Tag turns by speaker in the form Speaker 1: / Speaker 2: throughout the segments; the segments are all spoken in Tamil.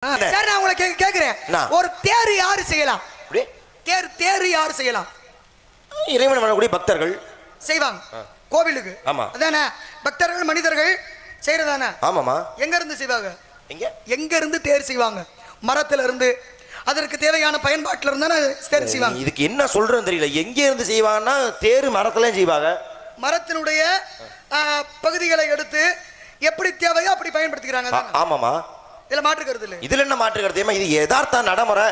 Speaker 1: சரி, நான் உங்களை கேக்குறேன், ஒரு தேர் யாரு செய்யலாம்? தேர் யாரு செய்யலாம்?
Speaker 2: இறைவன் வரக்கூடிய பக்தர்கள்
Speaker 1: செய்வாங்க கோவிலுக்கு.
Speaker 2: ஆமா,
Speaker 1: அதானே மனிதர்கள் மனிதர்கள் செய்யறதானே?
Speaker 2: ஆமாமா.
Speaker 1: எங்க இருந்து செய்வாங்க?
Speaker 2: எங்க
Speaker 1: இருந்து தேர் செய்வாங்க? மரத்துல இருந்து, அதற்கு தேவையான பயன்பாட்டுல இருந்தா தேர் செய்வாங்க.
Speaker 2: இதுக்கு என்ன சொல்றேன்னு தெரியல. எங்க இருந்து செய்வாங்கன்னா தேர் மரத்துல செய்வாங்க.
Speaker 1: மரத்தினுடைய பகுதிகளை எடுத்து எப்படி தேவையோ அப்படி பயன்படுத்திக்கிறாங்க.
Speaker 2: ஆமாமா,
Speaker 1: இதுல மாற்று கருத்து இல்ல.
Speaker 2: இதுல என்ன மாற்று கருத்து? இது யதார்த்த நடைமுறை.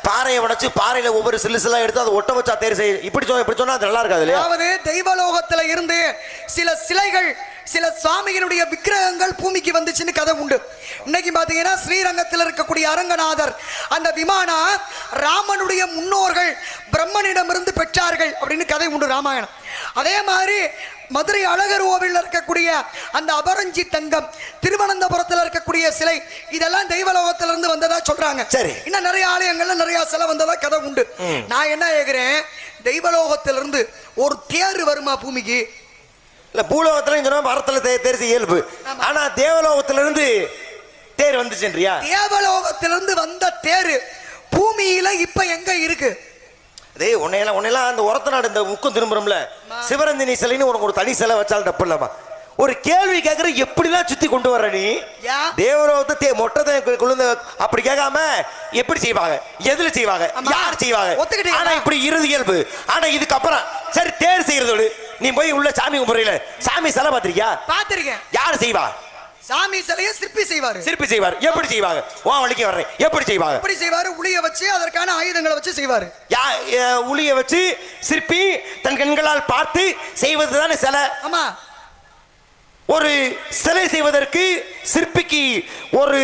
Speaker 2: பாறையை உடைச்சு பாறையில ஒவ்வொரு சில்லு சில்லா எடுத்து அதை ஒட்ட வச்சா தேர் செய்ய இப்படி சொன்னா அது நல்லா இருக்காது இல்லையா?
Speaker 1: அதாவது தெய்வலோகத்துல இருந்து சில சிலைகள், சில சுவாமிகளுடைய விக்கிரகங்கள் பூமிக்கு வந்துச்சுன்னு கதை உண்டு. இன்னைக்கு பாத்தீங்கன்னா ஸ்ரீரங்கத்தில் இருக்கக்கூடிய அரங்கநாதர் அந்த விமானம் ராமனுடைய முன்னோர்கள் பிரம்மனிடமிருந்து பெற்றார்கள் அப்படின்னு கதை உண்டு, ராமாயணம். அதே மாதிரி மதுரை அழகர் கோவில் இருக்கக்கூடிய அந்த அபரஞ்சி தங்கம், திருவனந்தபுரத்தில் இருக்கக்கூடிய சிலை, இதெல்லாம் தெய்வலோகத்திலிருந்து வந்ததா சொல்றாங்க. சரி, இன்னும் நிறைய ஆலயங்கள்ல நிறைய சிலை வந்ததா கதை உண்டு. நான் என்ன கேக்குறேன், தெய்வலோகத்திலிருந்து ஒரு தேர் வருமா பூமிக்கு?
Speaker 2: இல்ல, பூலோகத்துல மரத்துல தேர் செய்ய இயல்பு. ஆனா தேவலோகத்திலிருந்து தேர் வந்துச்சுன்றியா?
Speaker 1: தேவலோகத்திலிருந்து வந்த தேர் பூமியில இப்ப எங்க இருக்கு?
Speaker 2: உன்னையெல்லாம் அந்த உரத்த நாடு இந்த முக்கம் திரும்புறோம்ல, சிவரஞ்சனி சிலைன்னு உனக்கு ஒரு தனி சிலை வச்சாலும் தப்பு இல்லமா. ஒரு கேள்வி கேட்கற, எப்படிலாம் சுத்தி கொண்டு வர்ற நீ? தேவலோகத்தை மொட்டத்தை குழந்தை அப்படி கேட்காம எப்படி செய்வாங்க, எதுல செய்வாங்க, யார் செய்வாங்க? ஆனா இப்படி இறுதி இயல்பு. ஆனா இதுக்கப்புறம் சரி தேர் செய்யறதோடு நீ போய் உள்ள சாமி கும்பிடுறீல, சாமி சிலை பாத்திருக்கியா?
Speaker 1: பாத்திருக்கேன்.
Speaker 2: யார் செய்வா?
Speaker 1: சாமி சிலையை சிற்பி செய்வாரு.
Speaker 2: சிற்பி செய்வார். எப்படி செய்வாங்க? உன் வழிக்கு வர்றேன். எப்படி செய்வாங்க?
Speaker 1: எப்படி செய்வாரு? உளிய வச்சு அதற்கான ஆயுதங்களை வச்சு செய்வாரு.
Speaker 2: உளிய வச்சு சிற்பி தன் கண்களால் பார்த்து செய்வதுதானே சிலை.
Speaker 1: ஆமா,
Speaker 2: ஒரு சிலை செய்வதற்கு சிற்பிக்கு ஒரு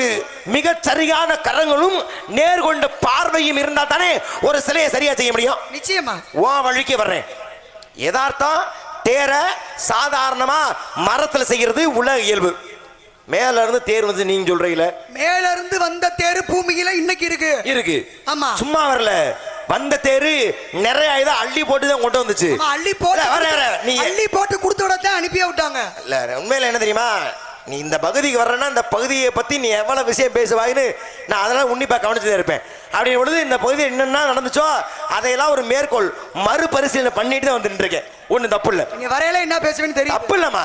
Speaker 2: மிக சரியான கரங்களும் நேர்கொண்ட பார்வையும் இருந்தா தானே ஒரு சிலையை சரியா செய்ய முடியும்.
Speaker 1: நிச்சயமா.
Speaker 2: உன் வழிக்கு வர்றேன். யதார்த்தம் தேர சாதாரணமா மரத்துல செய்யறது உலக இயல்பு. மேல இருந்து தேர் வந்து நீங்க சொல்றீங்களே,
Speaker 1: மேல இருந்து வந்த தேர் பூமியில இன்னைக்கு இருக்கு. ஆமா, சும்மா
Speaker 2: வரல. வந்த தேரு நிறைய இதை அள்ளி போட்டு தான் கொண்டு வந்துச்சு.
Speaker 1: அள்ளி போட்டு கொடுத்து விடத்தான் அனுப்பி விட்டாங்க.
Speaker 2: இல்ல, உண்மையில என்ன தெரியுமா, நீ இந்த பகுதிக்கு வர்றேன்னா இந்த பகுதியை பத்தி நீ எவ்வளவு விஷயம் பேசுவாயின்னு நான் அதெல்லாம் உன்னிப்பா கவனிச்சுதான் இருப்பேன். அப்படி பொழுது இந்த பகுதி என்னென்ன நடந்துச்சோ அதையெல்லாம் ஒரு மேற்கோள் மறுபரிசீலனை பண்ணிட்டு தான் வந்துட்டு இருக்கேன். ஒண்ணு தப்பு இல்ல. நீங்க
Speaker 1: வரையில என்ன பேசுவேன்னு தெரியும்.
Speaker 2: தப்பு இல்லம்மா.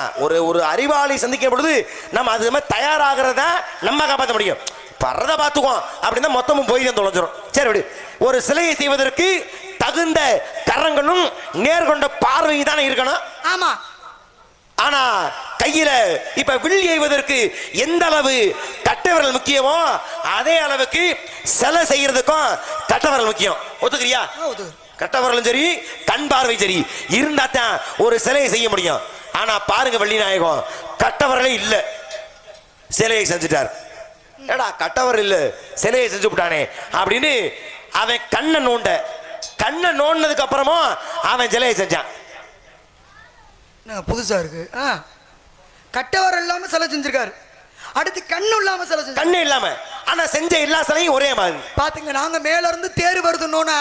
Speaker 2: ஒரு அறிவாளி சந்திக்கும் பொழுது நம்ம அது மாதிரி தயாராகிறத நம்ம காப்பாற்ற முடியும். பறத பார்த்துக்குவோம் அப்படின்னா மொத்தமும் போய் தான் தொலைஞ்சிரும். சரி விடு. ஒரு சிலையை செய்வதற்கு தகுந்த கரங்களும் நேர்கொண்ட பார்வை தானே இருக்கணும்.
Speaker 1: ஆமா.
Speaker 2: ஆனா கையில இப்ப வில் எய்வதற்கு எந்த அளவு கட்டவரல் முக்கியமோ அதே அளவுக்கு சிலை செய்யறதுக்கும் கட்டவரல் முக்கியம். ஒத்துக்கிறியா? கட்டவரலும் சரி கண் பார்வை சரி இருந்தா தான் ஒரு சிலையை செய்ய முடியும். ஆனா பாருங்க, வள்ளிநாயகம் கட்டவரலே இல்ல, சிலையை செஞ்சுட்டார். ஏடா கட்டவர் இல்ல, சிலையை செஞ்சு விட்டானே அப்படின்னு அவன் கண்ணை நோண்டதுக்கு அப்புறமும் அவன் சிலையை செஞ்சான்.
Speaker 1: புதுசா இருக்கு. கட்டவர் இல்லாம சிலை செஞ்சிருக்காரு. அடுத்து கண்ணு இல்லாம சிலை செஞ்சு,
Speaker 2: கண்ணு இல்லாம. ஆனா செஞ்ச எல்லா சிலையும் ஒரே மாதிரி.
Speaker 1: பாத்துங்க, நாங்க மேல இருந்து தேர் வருதுன்னோன்னா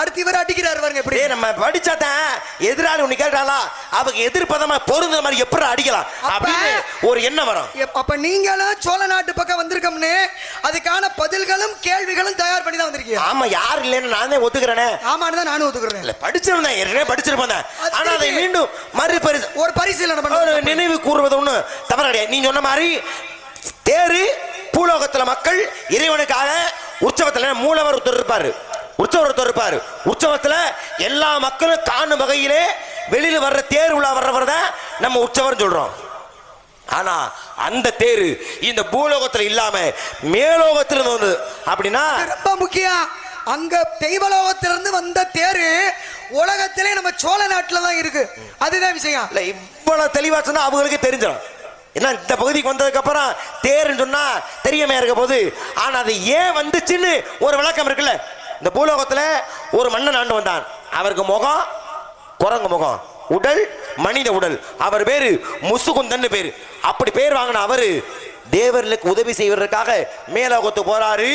Speaker 1: அடுத்து இவர் அடிக்கிறாரு பாருங்க. எப்படி
Speaker 2: நம்ம படிச்சாதான் எதிராளி ஒண்ணு கேட்டாலா அவங்க எதிர்ப்பதமா பொருந்த மாதிரி எப்படி அடிக்கலாம் அப்படின்னு ஒரு எண்ணம் வரும்.
Speaker 1: அப்ப நீங்களும் சோழ நாட்டு பக்கம் வந்திருக்கோம்னு அதுக்கான பதில்களும் கேள்விகளும் தயார் பண்ணி தான் வந்திருக்கீங்க.
Speaker 2: ஆமா, யார் இல்லைன்னு நானே ஒத்துக்கிறேனே.
Speaker 1: ஆமான்னு தான் நானும் ஒத்துக்கிறேன். இல்ல,
Speaker 2: படிச்சிருந்தேன், ஏற்கனவே படிச்சிருப்பேன். ஆனா அதை மீண்டும் ஒரு
Speaker 1: பரிசீலனை பண்ண,
Speaker 2: ஒரு நினைவு கூறுவது ஒண்ணு தவறு கிடையாது. நீ சொன்ன மாதிரி தேரு பூலோகத்துல மக்கள் இறைவனுக்காக உற்சவத்துல மூலவர் ஒருத்தர் இருப்பாரு, உற்சவத்துல எல்லா மக்களும் காணும் வகையிலே வெளியில வர்ற தேர் உலா வர்றவர் தான் நம்ம உற்சவர் சொல்றோம். ஆனா அந்த தேரு இந்த பூலோகத்துல இல்லாம மேலோகத்துல வந்து அப்படின்னா
Speaker 1: ரொம்ப முக்கியம். அங்க தெய்வலோகத்திலிருந்து வந்த தேரு உலகத்திலே நம்ம சோழ நாட்டுல தான் இருக்கு. அதுதான் விஷயம். இல்ல,
Speaker 2: இவ்வளவு தெளிவா சொன்னா அவங்களுக்கு தெரிஞ்சிடும். ஏன்னா இந்த பகுதிக்கு வந்ததுக்கு அப்புறம் தேர்ன்னு சொன்னா தெரியாம இருக்க போது. ஆனா அது ஏன் வந்துச்சுன்னு ஒரு விளக்கம் இருக்குல்ல. இந்த பூலோகத்துல ஒரு மன்னன் ஆண்டு வந்தான். அவருக்கு முகம் குரங்கு முகம், உடல் மனித உடல். அவர் பேரு முசுகுந்தன் பேரு. அப்படி பேர் வாங்கின அவரு தேவர்களுக்கு உதவி செய்வதற்காக மேலோகத்துக்கு போறாரு,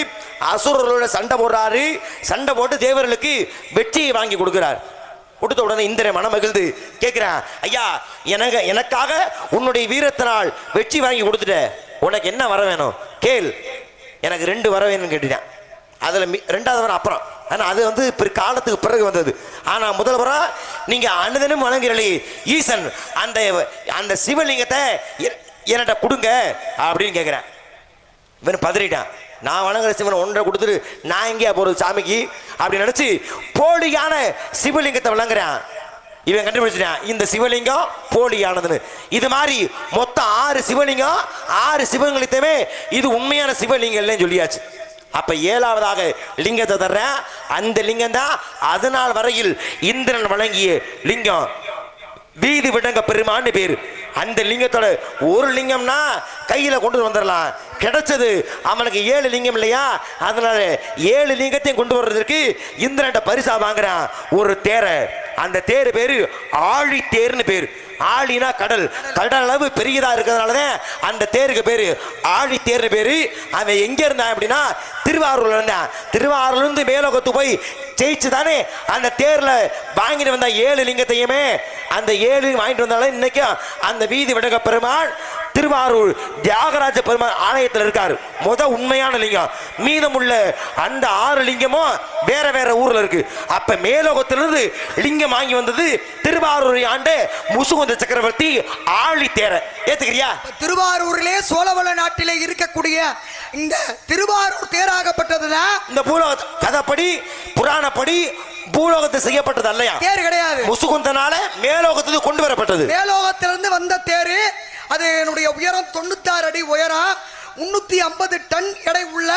Speaker 2: அசுரர்களோட சண்டை போடுறாரு. சண்டை போட்டு தேவர்களுக்கு வெற்றியை வாங்கி கொடுக்கிறார். கொடுத்த உடனே இந்திரன் மனம் மகிழ்ந்து கேட்கிறான், ஐயா எனக்காக உன்னுடைய வீரத்தினால் வெற்றி வாங்கி கொடுத்துட்ட, உனக்கு என்ன வர வேணும் கேள். எனக்கு 2 வர வேணும்னு கேட்டுட்டேன். அதில் ரெண்டாவது வரம் அப்புறம், ஆனால் அது வந்து காலத்துக்கு பிறகு வந்தது. ஆனால் முதல் வரம் நீங்கள் அனுதினம் வணங்குறீங்களே ஈசன், அந்த அந்த சிவலிங்கத்தை என்கிட்ட கொடுங்க அப்படின்னு கேட்குறேன். இவன் பதறிட்டான். நான் வணங்குற சிவனை 1.5 கொடுத்துட்டு நான் எங்கேயா போகிறது சாமிக்கு அப்படின்னு நினச்சி போலியான சிவலிங்கத்தை வணங்குறேன். இவன் கண்டுபிடிச்சிட்டான் இந்த சிவலிங்கம் போலியானதுன்னு. இது மாதிரி மொத்தம் 6 சிவலிங்கம், 6 சிவலிங்கத்தையுமே இது உண்மையான சிவலிங்கம் இல்லைன்னு சொல்லியாச்சு. அப்ப 7வதாக லிங்கத்தை தர்றேன். அந்த லிங்கம் தான் அதனால் வரையில் இந்திரன் வழங்கிய லிங்கம், வீதி விடங்க பெருமான்னு பேரு. அந்த லிங்கத்தோட ஒரு லிங்கம்னா கையில கொண்டு வந்துடலாம், கிடைச்சது அவனுக்கு 7 லிங்கம் இல்லையா, அதனால 7 லிங்கத்தையும் கொண்டு வர்றதுக்கு இந்திரன்ட்ட பரிசா வாங்குறான் ஒரு தேரை. அந்த தேர் பேரு ஆழி தேர்னு பேரு. ஆழினா கடல், கடல் அளவு பெரியதா இருக்கிறதுனாலதான் அந்த தேருக்கு பேரு ஆழி தேர்னு பேரு. அவன் எங்க இருந்தான் அப்படின்னா திருவாரூர்ல இருந்தான். திருவாரூர்ல இருந்து மேலோகத்து போய் ஜெயிச்சு தானே அந்த தேர்ல வாங்கிட்டு வந்த 7 லிங்கத்தையுமே அந்த 7 வாங்கிட்டு வந்தாலும் இன்னைக்கும் அந்த வீதி விடக பெருமாள் திருவாரூர் தியாகராஜ பெருமாள் ஆலயத்தில் இருக்காரு. உண்மையான லிங்கம். மீதமுள்ள அந்த 6 லிங்கமும் வேற வேற ஊர்ல இருக்கு. அப்ப மேலோகத்திலிருந்து லிங்கம் வாங்கி வந்தது திருவாரூர் ஆண்டு முசுகுந்த சக்கரவர்த்தி ஆழி தேர. ஏத்துக்கிறியா?
Speaker 1: திருவாரூரிலே சோழவள நாட்டிலே இருக்கக்கூடிய இந்த திருவாரூர் தேராகப்பட்டதுதான் இந்த
Speaker 2: பூலோக கதைப்படி புராணப்படி பூலோகத்தை செய்யப்பட்டது அல்லையா?
Speaker 1: தேர் கிடையாது.
Speaker 2: முசுகுந்தனால மேலோகத்துக்கு கொண்டு வரப்பட்டது.
Speaker 1: மேலோகத்திலிருந்து வந்த தேரு. அது என்னுடைய உயரம் 96 அடி உயரம், 350 டன் எடை உள்ள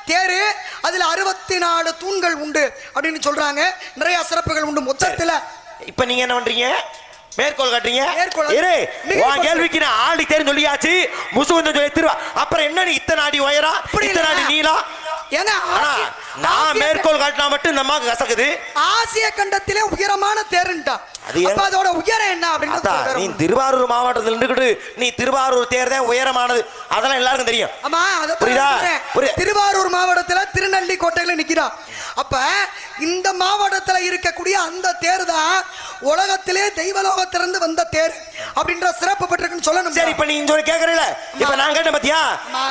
Speaker 1: தேரு. அதுல 64 தூண்கள் உண்டு அப்படின்னு சொல்றாங்க. நிறைய சிறப்புகள் உண்டு மொத்தத்துல.
Speaker 2: இப்ப நீங்க என்ன பண்றீங்க? மேற்கோள் காட்டுறீங்க. உன் கேள்விக்கு நான் ஆழி தேர்ன்னு சொல்லியாச்சு, முசுகுந்தன் சொல்லி திருவா. அப்புறம் என்ன நீ இத்தனை அடி உயரம், இத்தனை அடி நீளம்? நான் மேற்கோள் காட்டினா மட்டும் இந்த அம்மாக்கு கசக்குது.
Speaker 1: ஆசிய கண்டத்திலே உயரமான தேருண்டா. அதோட உயரம் என்ன அப்படின்னு
Speaker 2: நீ திருவாரூர் மாவட்டத்தில் நின்றுக்கிட்டு நீ திருவாரூர் தேர் தான் உயரமானது, அதெல்லாம் எல்லாருக்கும் தெரியும்.
Speaker 1: ஆமா, புரியுதா? திருவாரூர் மாவட்டத்துல திருநெல்லி கோட்டையில நிக்கிறா. அப்ப இந்த மாவட்டத்துல இருக்கக்கூடிய அந்த தேர் தான் உலகத்திலே தெய்வலோகத்திலிருந்து வந்த தேர் அப்படின்ற சிறப்பு பெற்றிருக்குன்னு சொல்லணும்.
Speaker 2: சரி, இப்ப நீ இங்க கேக்குறீல, இப்ப நான் கேட்டேன் பாத்தியா,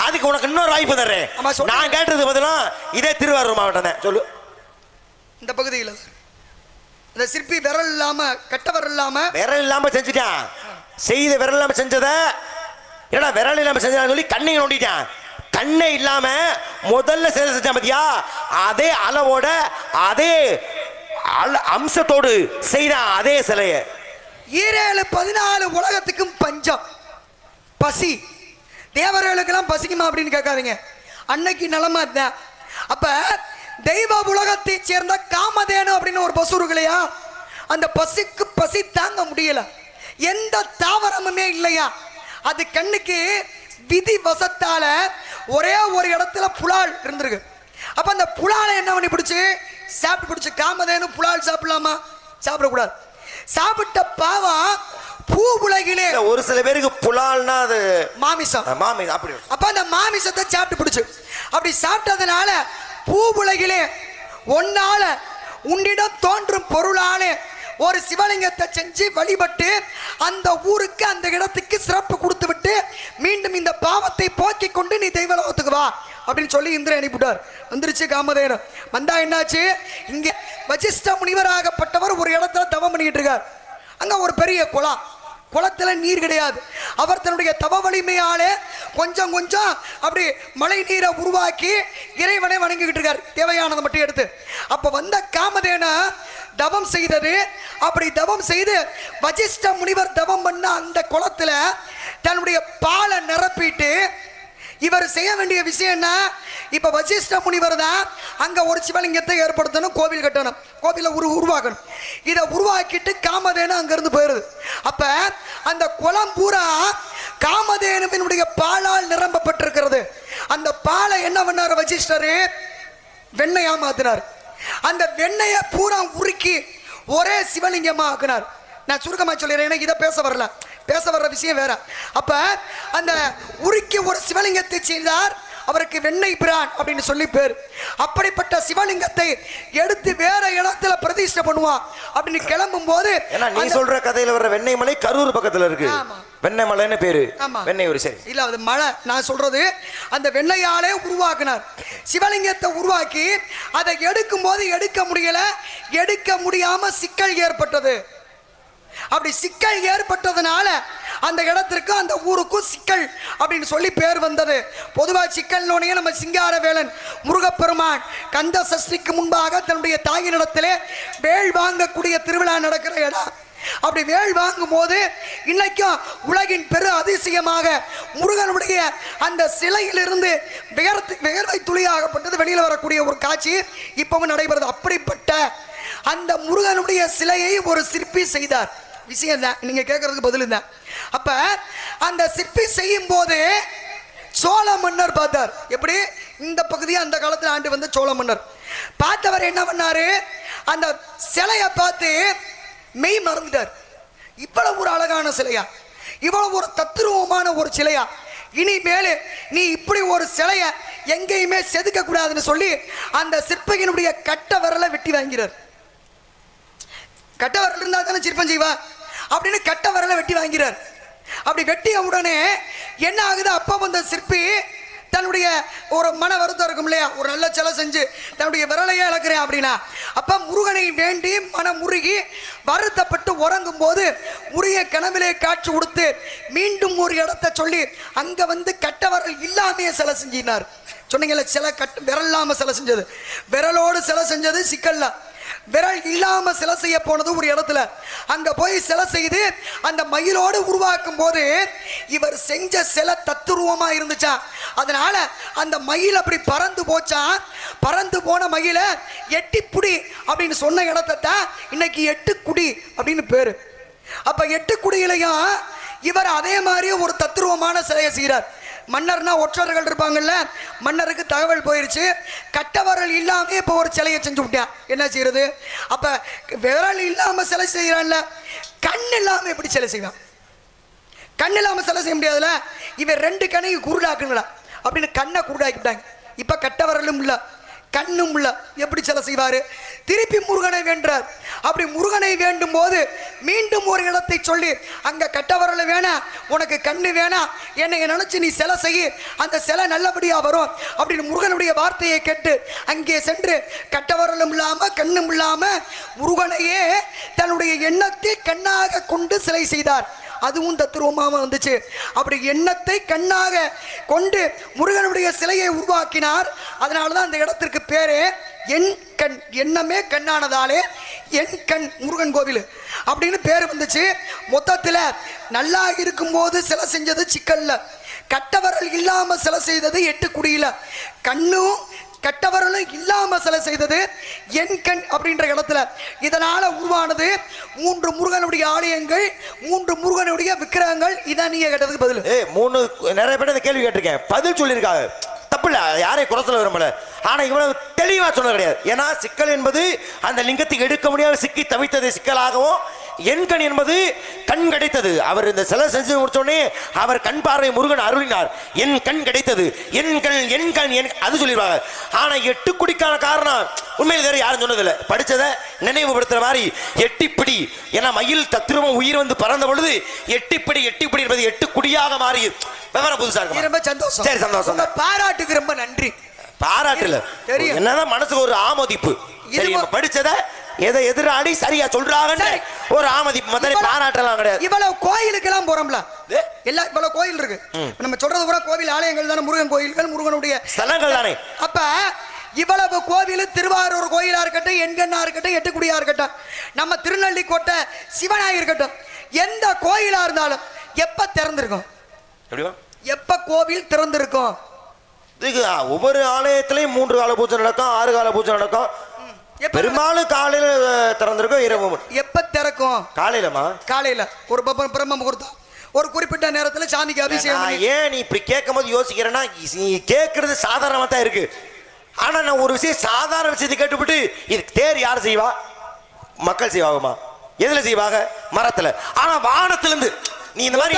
Speaker 2: அதுக்கு உனக்கு இன்னொரு வாய்ப்பு தர்றேன். நான் கேட்டது பதிலா இதே திருவாரூர் மாவட்டம் தான். சொல்லு.
Speaker 1: இந்த பகுதியில் இந்த சிற்பி விரல் இல்லாம, கட்ட விரல்
Speaker 2: இல்லாம செஞ்சுட்டான். செய்த விரல் இல்லாம செஞ்சத என்னடா விரல் இல்லாம செஞ்சான்னு சொல்லி கண்ணை நோண்டிட்டான். கண்ணே இல்லாம முதல்ல செஞ்சான் பாத்தியா, அதே அளவோட அதே அம்சத்தோடு செய்தான் அதே சிலைய.
Speaker 1: 14 உலகத்துக்கும் பஞ்சம், பசி. தேவர்களுக்கெல்லாம் பசிக்குமா அப்படின்னு கேட்காதீங்க, அன்னைக்கு நிலைமை தான். அப்ப தெய்வ உலகத்தை சேர்ந்த காமதேனு அப்படின்னு ஒரு பசு இருக்கு இல்லையா, அந்த பசுக்கு பசி தாங்க முடியல. எந்த தாவரமுமே இல்லையா. அது கண்ணுக்கு விதி வசத்தால ஒரே ஒரு இடத்துல புலால் இருந்திருக்கு. அப்ப அந்த புலாலை என்ன பண்ணி பிடிச்சு சாப்பிட்டு பிடிச்சு, காமதேனு புலால் சாப்பிடலாமா? சாப்பிடக்கூடாது. சாப்பிட்ட பாவம் பூ உலகிலே
Speaker 2: ஒரு சில பேருக்கு புலால்னா அது
Speaker 1: மாமிசம்.
Speaker 2: அப்படி.
Speaker 1: அப்ப அந்த மாமிசத்தை சாப்பிட்டு பிடிச்சு, அப்படி சாப்பிட்டதுனால பூ உலகிலே ஒன்னால உன்னிடம் தோன்றும் பொருளாலே ஒரு சிவலிங்கத்தை செஞ்சு வழிபட்டு அந்த ஊருக்கு அந்த இடத்துக்கு சிறப்பு கொடுத்து விட்டு மீண்டும் இந்த பாவத்தை போக்கி கொண்டு நீ தெய்வலோகத்துக்கு வா அப்படின்னு சொல்லி இந்திரன் அனுப்பிவிட்டார். வந்துருச்சு காமதேனு. வந்தா என்னாச்சு, இங்க வசிஷ்ட முனிவராகப்பட்டவர் ஒரு இடத்துல தவம் பண்ணிக்கிட்டு இருக்கார். அங்க ஒரு பெரிய குளம், குளத்துல நீர் கிடையாது. அவர் தன்னுடைய தவ வலிமையாலே கொஞ்சம் கொஞ்சம் அப்படி மழை நீரை உருவாக்கி இறைவனை வணங்கிக்கிட்டு இருக்கார், தேவையானதை மட்டும் எடுத்து. அப்ப வந்த காமதேனு தவம் செய்தது. அப்படி தவம் செய்து வசிஷ்ட முனிவர் தவம் பண்ண அந்த குளத்துல தன்னுடைய பாலை நிரப்பிட்டு இவர் செய்ய வேண்டிய விஷயம் என்ன, இப்ப வசிஷ்ட முனிவர் தான் அங்க ஒரு சிவலிங்கத்தை ஏற்படுத்தணும், கோவில் கட்டணும், கோவில உருவாக்கணும். இதை உருவாக்கிட்டு காமதேனு அங்க இருந்து போயிருது. அப்ப அந்த குளம் பூரா காமதேனுவினுடைய பாலால் நிரம்பப்பட்டிருக்கிறது. அந்த பாலை என்ன பண்ணாரு வசிஷ்டரு, வெண்ணையா மாத்தினார். அந்த வெண்ணைய பூரா உருக்கி ஒரே சிவலிங்கமா ஆக்கினார். நான் சுருக்கமா சொல்லிடுறேன், எனக்கு இதை பேச வரல, பேச வர்ற விஷயம் வேற. அப்ப அந்த உருக்கி ஒரு சிவலிங்கத்தை செய்தார், அவருக்கு வெண்ணெய் பிரான் அப்படின்னு சொல்லி பேர். அப்படிப்பட்ட சிவலிங்கத்தை எடுத்து வேற இடத்துல பிரதிஷ்டை பண்ணுவான் அப்படின்னு கிளம்பும் போது,
Speaker 2: நீ சொல்ற கதையில வர்ற வெண்ணெய் மலை கரூர் பக்கத்துல இருக்கு. வெண்ணெய் மலைன்னு பேரு.
Speaker 1: ஆமா.
Speaker 2: வெண்ணெய் ஒரு சரி
Speaker 1: இல்ல அது மழை. நான் சொல்றது அந்த வெண்ணையாலே உருவாக்குனார். சிவலிங்கத்தை உருவாக்கி அதை எடுக்கும் போது எடுக்க முடியல, எடுக்க முடியாம சிக்கல் ஏற்பட்டது. அப்படி சிக்கல் ஏற்பட்டதுனால அந்த இடத்திற்கு அந்த ஊருக்கும் சிக்கல் அப்படின்னு சொல்லி பேர் வந்தது. பொதுவா சிக்கல்னோடனே நம்ம சிங்காரவேலன் முருகப்பெருமான் கந்த சஷ்டிக்கு முன்பாக தன்னுடைய தாயினிடத்திலே வேள் வாங்கக்கூடிய திருவிழா நடக்கிற இடம். அப்படி வேள் வாங்கும் போது இன்னைக்கும் உலகின் பெரு அதிசயமாக முருகனுடைய அந்த சிலையிலிருந்து வியர்வை துளியாகப்பட்டது வெளியில் வரக்கூடிய ஒரு காட்சி இப்பவும் நடைபெறுது. அப்படிப்பட்ட அந்த முருகனுடைய சிலையை ஒரு சிற்பி செய்தார். விஷயம் தான் நீங்க கேட்கறதுக்கு பதில் தான். அப்ப அந்த சிற்பி செய்யும் போது சோழ மன்னர் பார்த்தார். எப்படி இந்த பகுதியை அந்த காலத்தில் ஆண்டு வந்த சோழ மன்னர் பார்த்தவர் என்ன பண்ணாரு, அந்த சிலையை பார்த்து மெய் மறந்துட்டார். இவ்வளவு ஒரு அழகான சிலையா, இவ்வளவு ஒரு தத்துருவமான ஒரு சிலையா, இனிமேல் நீ இப்படி ஒரு சிலையை எங்கேயுமே செதுக்க கூடாதுன்னு சொல்லி அந்த சிற்பியினுடைய கட்ட விரலை வெட்டி வாங்கிறார். கட்ட விரல் இருந்தா தானே சிற்பம் செய்வா அப்படின்னு கட்ட விரலை வெட்டி வாங்கிறார். அப்படி வெட்டிய உடனே என்ன ஆகுது, அப்பா வந்த சிற்பி தன்னுடைய ஒரு மன வருத்தம் இருக்கும் இல்லையா, ஒரு நல்ல சிலை செஞ்சு தன்னுடைய விரலையே இழக்கிறேன் அப்படின்னா, அப்ப முருகனை வேண்டி மனம் முருகி வருத்தப்பட்டு உறங்கும் போது முருக கனவிலே காட்சி கொடுத்து மீண்டும் ஒரு இடத்தை சொல்லி அங்க வந்து கட்ட விரல் இல்லாமையே சிலை செஞ்சினார். சொன்னீங்கல்ல, சிலை விரல் இல்லாம சிலை செஞ்சது, விரலோடு சிலை செஞ்சது சிக்கல்ல, விரல் இல்லாம சிலை செய்ய போனது ஒரு இடத்துல. அங்க போய் சிலை செய்து அந்த மயிலோடு உருவாக்கும் போது இவர் செஞ்ச சிலை தத்துருவமா இருந்துச்சா, அதனால அந்த மயில் அப்படி பறந்து போச்சா. பறந்து போன மயில எட்டிப்புடி அப்படின்னு சொன்ன இடத்தை தான் இன்னைக்கு எட்டுக்குடி அப்படின்னு பேரு. அப்ப எட்டுக்குடியிலையும் இவர் அதே மாதிரி ஒரு தத்துருவமான சிலையை செய்கிறார். மன்னர்னா ஒற்றர்கள் இருப்பாங்கல்ல, மன்னருக்கு தகவல் போயிருச்சு, கட்டவரல் இல்லாம இப்போ ஒரு சிலையை செஞ்சு விட்டான். என்ன செய்யறது? அப்ப விரல் இல்லாம சிலை செய்யறான்ல, கண் இல்லாம எப்படி சிலை செய்வான்? கண் இல்லாம சிலை செய்ய முடியாதுல. இவன் 2 கண்ணையும் குருடாக்குங்களா அப்படின்னு கண்ணை குருடாக்கிட்டாங்க. இப்ப கட்டவரலும் இல்ல, கண்ணும் இல்ல, எப்படி சிலை செய்வாரு? திருப்பி முருகனை வேண்டார். அப்படி முருகனை வேண்டும் போது மீண்டும் ஒரு இடத்தை சொல்லி அங்க கட்டவரல வேணாம், உனக்கு கண்ணு வேணாம், என்னை நினைச்சு நீ சிலை செய்ய, அந்த சிலை நல்லபடியா வரும் அப்படின்னு முருகனுடைய வார்த்தையை கேட்டு அங்கே சென்று கட்டவரலும் இல்லாம கண்ணும் இல்லாம முருகனையே தன்னுடைய எண்ணத்தை கண்ணாக கொண்டு சிலை செய்தார். அதுவும் தத்துருவமாக வந்துச்சு. அப்படி எண்ணத்தை கண்ணாக கொண்டு முருகனுடைய சிலையை உருவாக்கினார். அதனாலதான் அந்த இடத்திற்கு பேரு என் கண், எண்ணமே கண்ணானதாலே என் கண் முருகன் கோவில் அப்படின்னு பேர் வந்துச்சு. மொத்தத்தில் நல்லா இருக்கும்போது சிலை செஞ்சது சிக்கல்ல, கட்டவரல் இல்லாம சிலை செய்தது எட்டுக்குடியில, கண்ணும் கட்டவரலும் இல்லாம சிலை செய்தது என் கண் அப்படின்ற இடத்துல. இதனால உருவானது 3 முருகனுடைய ஆலயங்கள், 3 முருகனுடைய விக்கிரகங்கள். இதான் நீங்க கேட்டதுக்கு பதில்.
Speaker 2: 3 நிறைய பேர் இந்த கேள்வி கேட்டிருக்கேன், பதில் சொல்லியிருக்காங்க. தப்பு இல்ல, யாரையும் குறை சொல்ல விரும்பல. ஆனா இவ்வளவு தெளிவா சொன்னது கிடையாது. ஏன்னா சிக்கல் என்பது அந்த லிங்கத்துக்கு எடுக்க முடியாத சிக்கி தவித்தது சிக்கலாகவும், என் கண் என்பது கண் கிடைத்தது. அவர் இந்த சிலை செஞ்சு முடிச்சோடனே அவர் கண் பார்வை முருகன் அருளினார், என் கண் கிடைத்தது, என் கண் என் கண் என் அது சொல்லிடுவாங்க. ஆனா 8 குடிக்கான காரணம் உண்மையில் வேற யாரும் சொன்னதில்லை. படிச்சதை நினைவுபடுத்துற மாதிரி எட்டிப்பிடி, ஏன்னா மயில் தத்துருவம் உயிர் வந்து பறந்த பொழுது எட்டிப்பிடி எட்டிப்பிடி என்பது 8 குடியாக மாறி விவரம் புதுசா இருக்கு.
Speaker 1: ரொம்ப சந்தோஷம்.
Speaker 2: சரி, சந்தோஷம்.
Speaker 1: பாராட்டுக்கு ரொம்ப நன்றி.
Speaker 2: பாராட்டுல என்னதான் மனசுக்கு ஒரு ஆமோதிப்பு. சரி, படிச்சத எதை எதிராடி சரியா சொல்றாங்க ஒரு ஆமதிப்பு, மத்தனை பாராட்டலாம் கிடையாது.
Speaker 1: இவ்வளவு கோயிலுக்கு எல்லாம் போறோம்ல, எல்லாம் இவ்வளவு கோயில் இருக்கு, நம்ம சொல்றது கூட கோவில் ஆலயங்கள் தானே, முருகன் கோயில்கள், முருகனுடைய
Speaker 2: ஸ்தலங்கள் தானே.
Speaker 1: அப்ப இவ்வளவு கோவில், திருவாரூர் கோயிலா இருக்கட்டும், எண்கண்ணா இருக்கட்டும், எட்டுக்குடியா இருக்கட்டும், நம்ம திருநெல்லிக்கோட்டை சிவனா இருக்கட்டும், எந்த கோயிலா இருந்தாலும் எப்ப திறந்திருக்கும்? எப்ப கோவில் திறந்திருக்கும்?
Speaker 2: ஒவ்வொரு ஆலயத்திலையும் 3 கால பூஜை நடக்கும், 6 கால பூஜை நடக்கும். பெரும்பாலும் காலையில திறந்திருக்கும், இரவு. எப்ப திறக்கும்? காலையிலமா? காலையில ஒரு பிரம்ம முகூர்த்தம், ஒரு குறிப்பிட்ட நேரத்தில் சாமிக்கு அபிஷேகம். ஏன் நீ இப்படி கேட்கும் போது யோசிக்கிறேன்னா, நீ கேட்கறது சாதாரணமா தான் இருக்கு. ஆனா நான் ஒரு விஷயம், சாதாரண விஷயத்தை கேட்டுவிட்டு இது தேர் யார் செய்வா? மக்கள் செய்வாங்கம்மா. எதுல செய்வாங்க? மரத்துல. ஆனா வானத்துல இருந்து நீ இந்த மாதிரி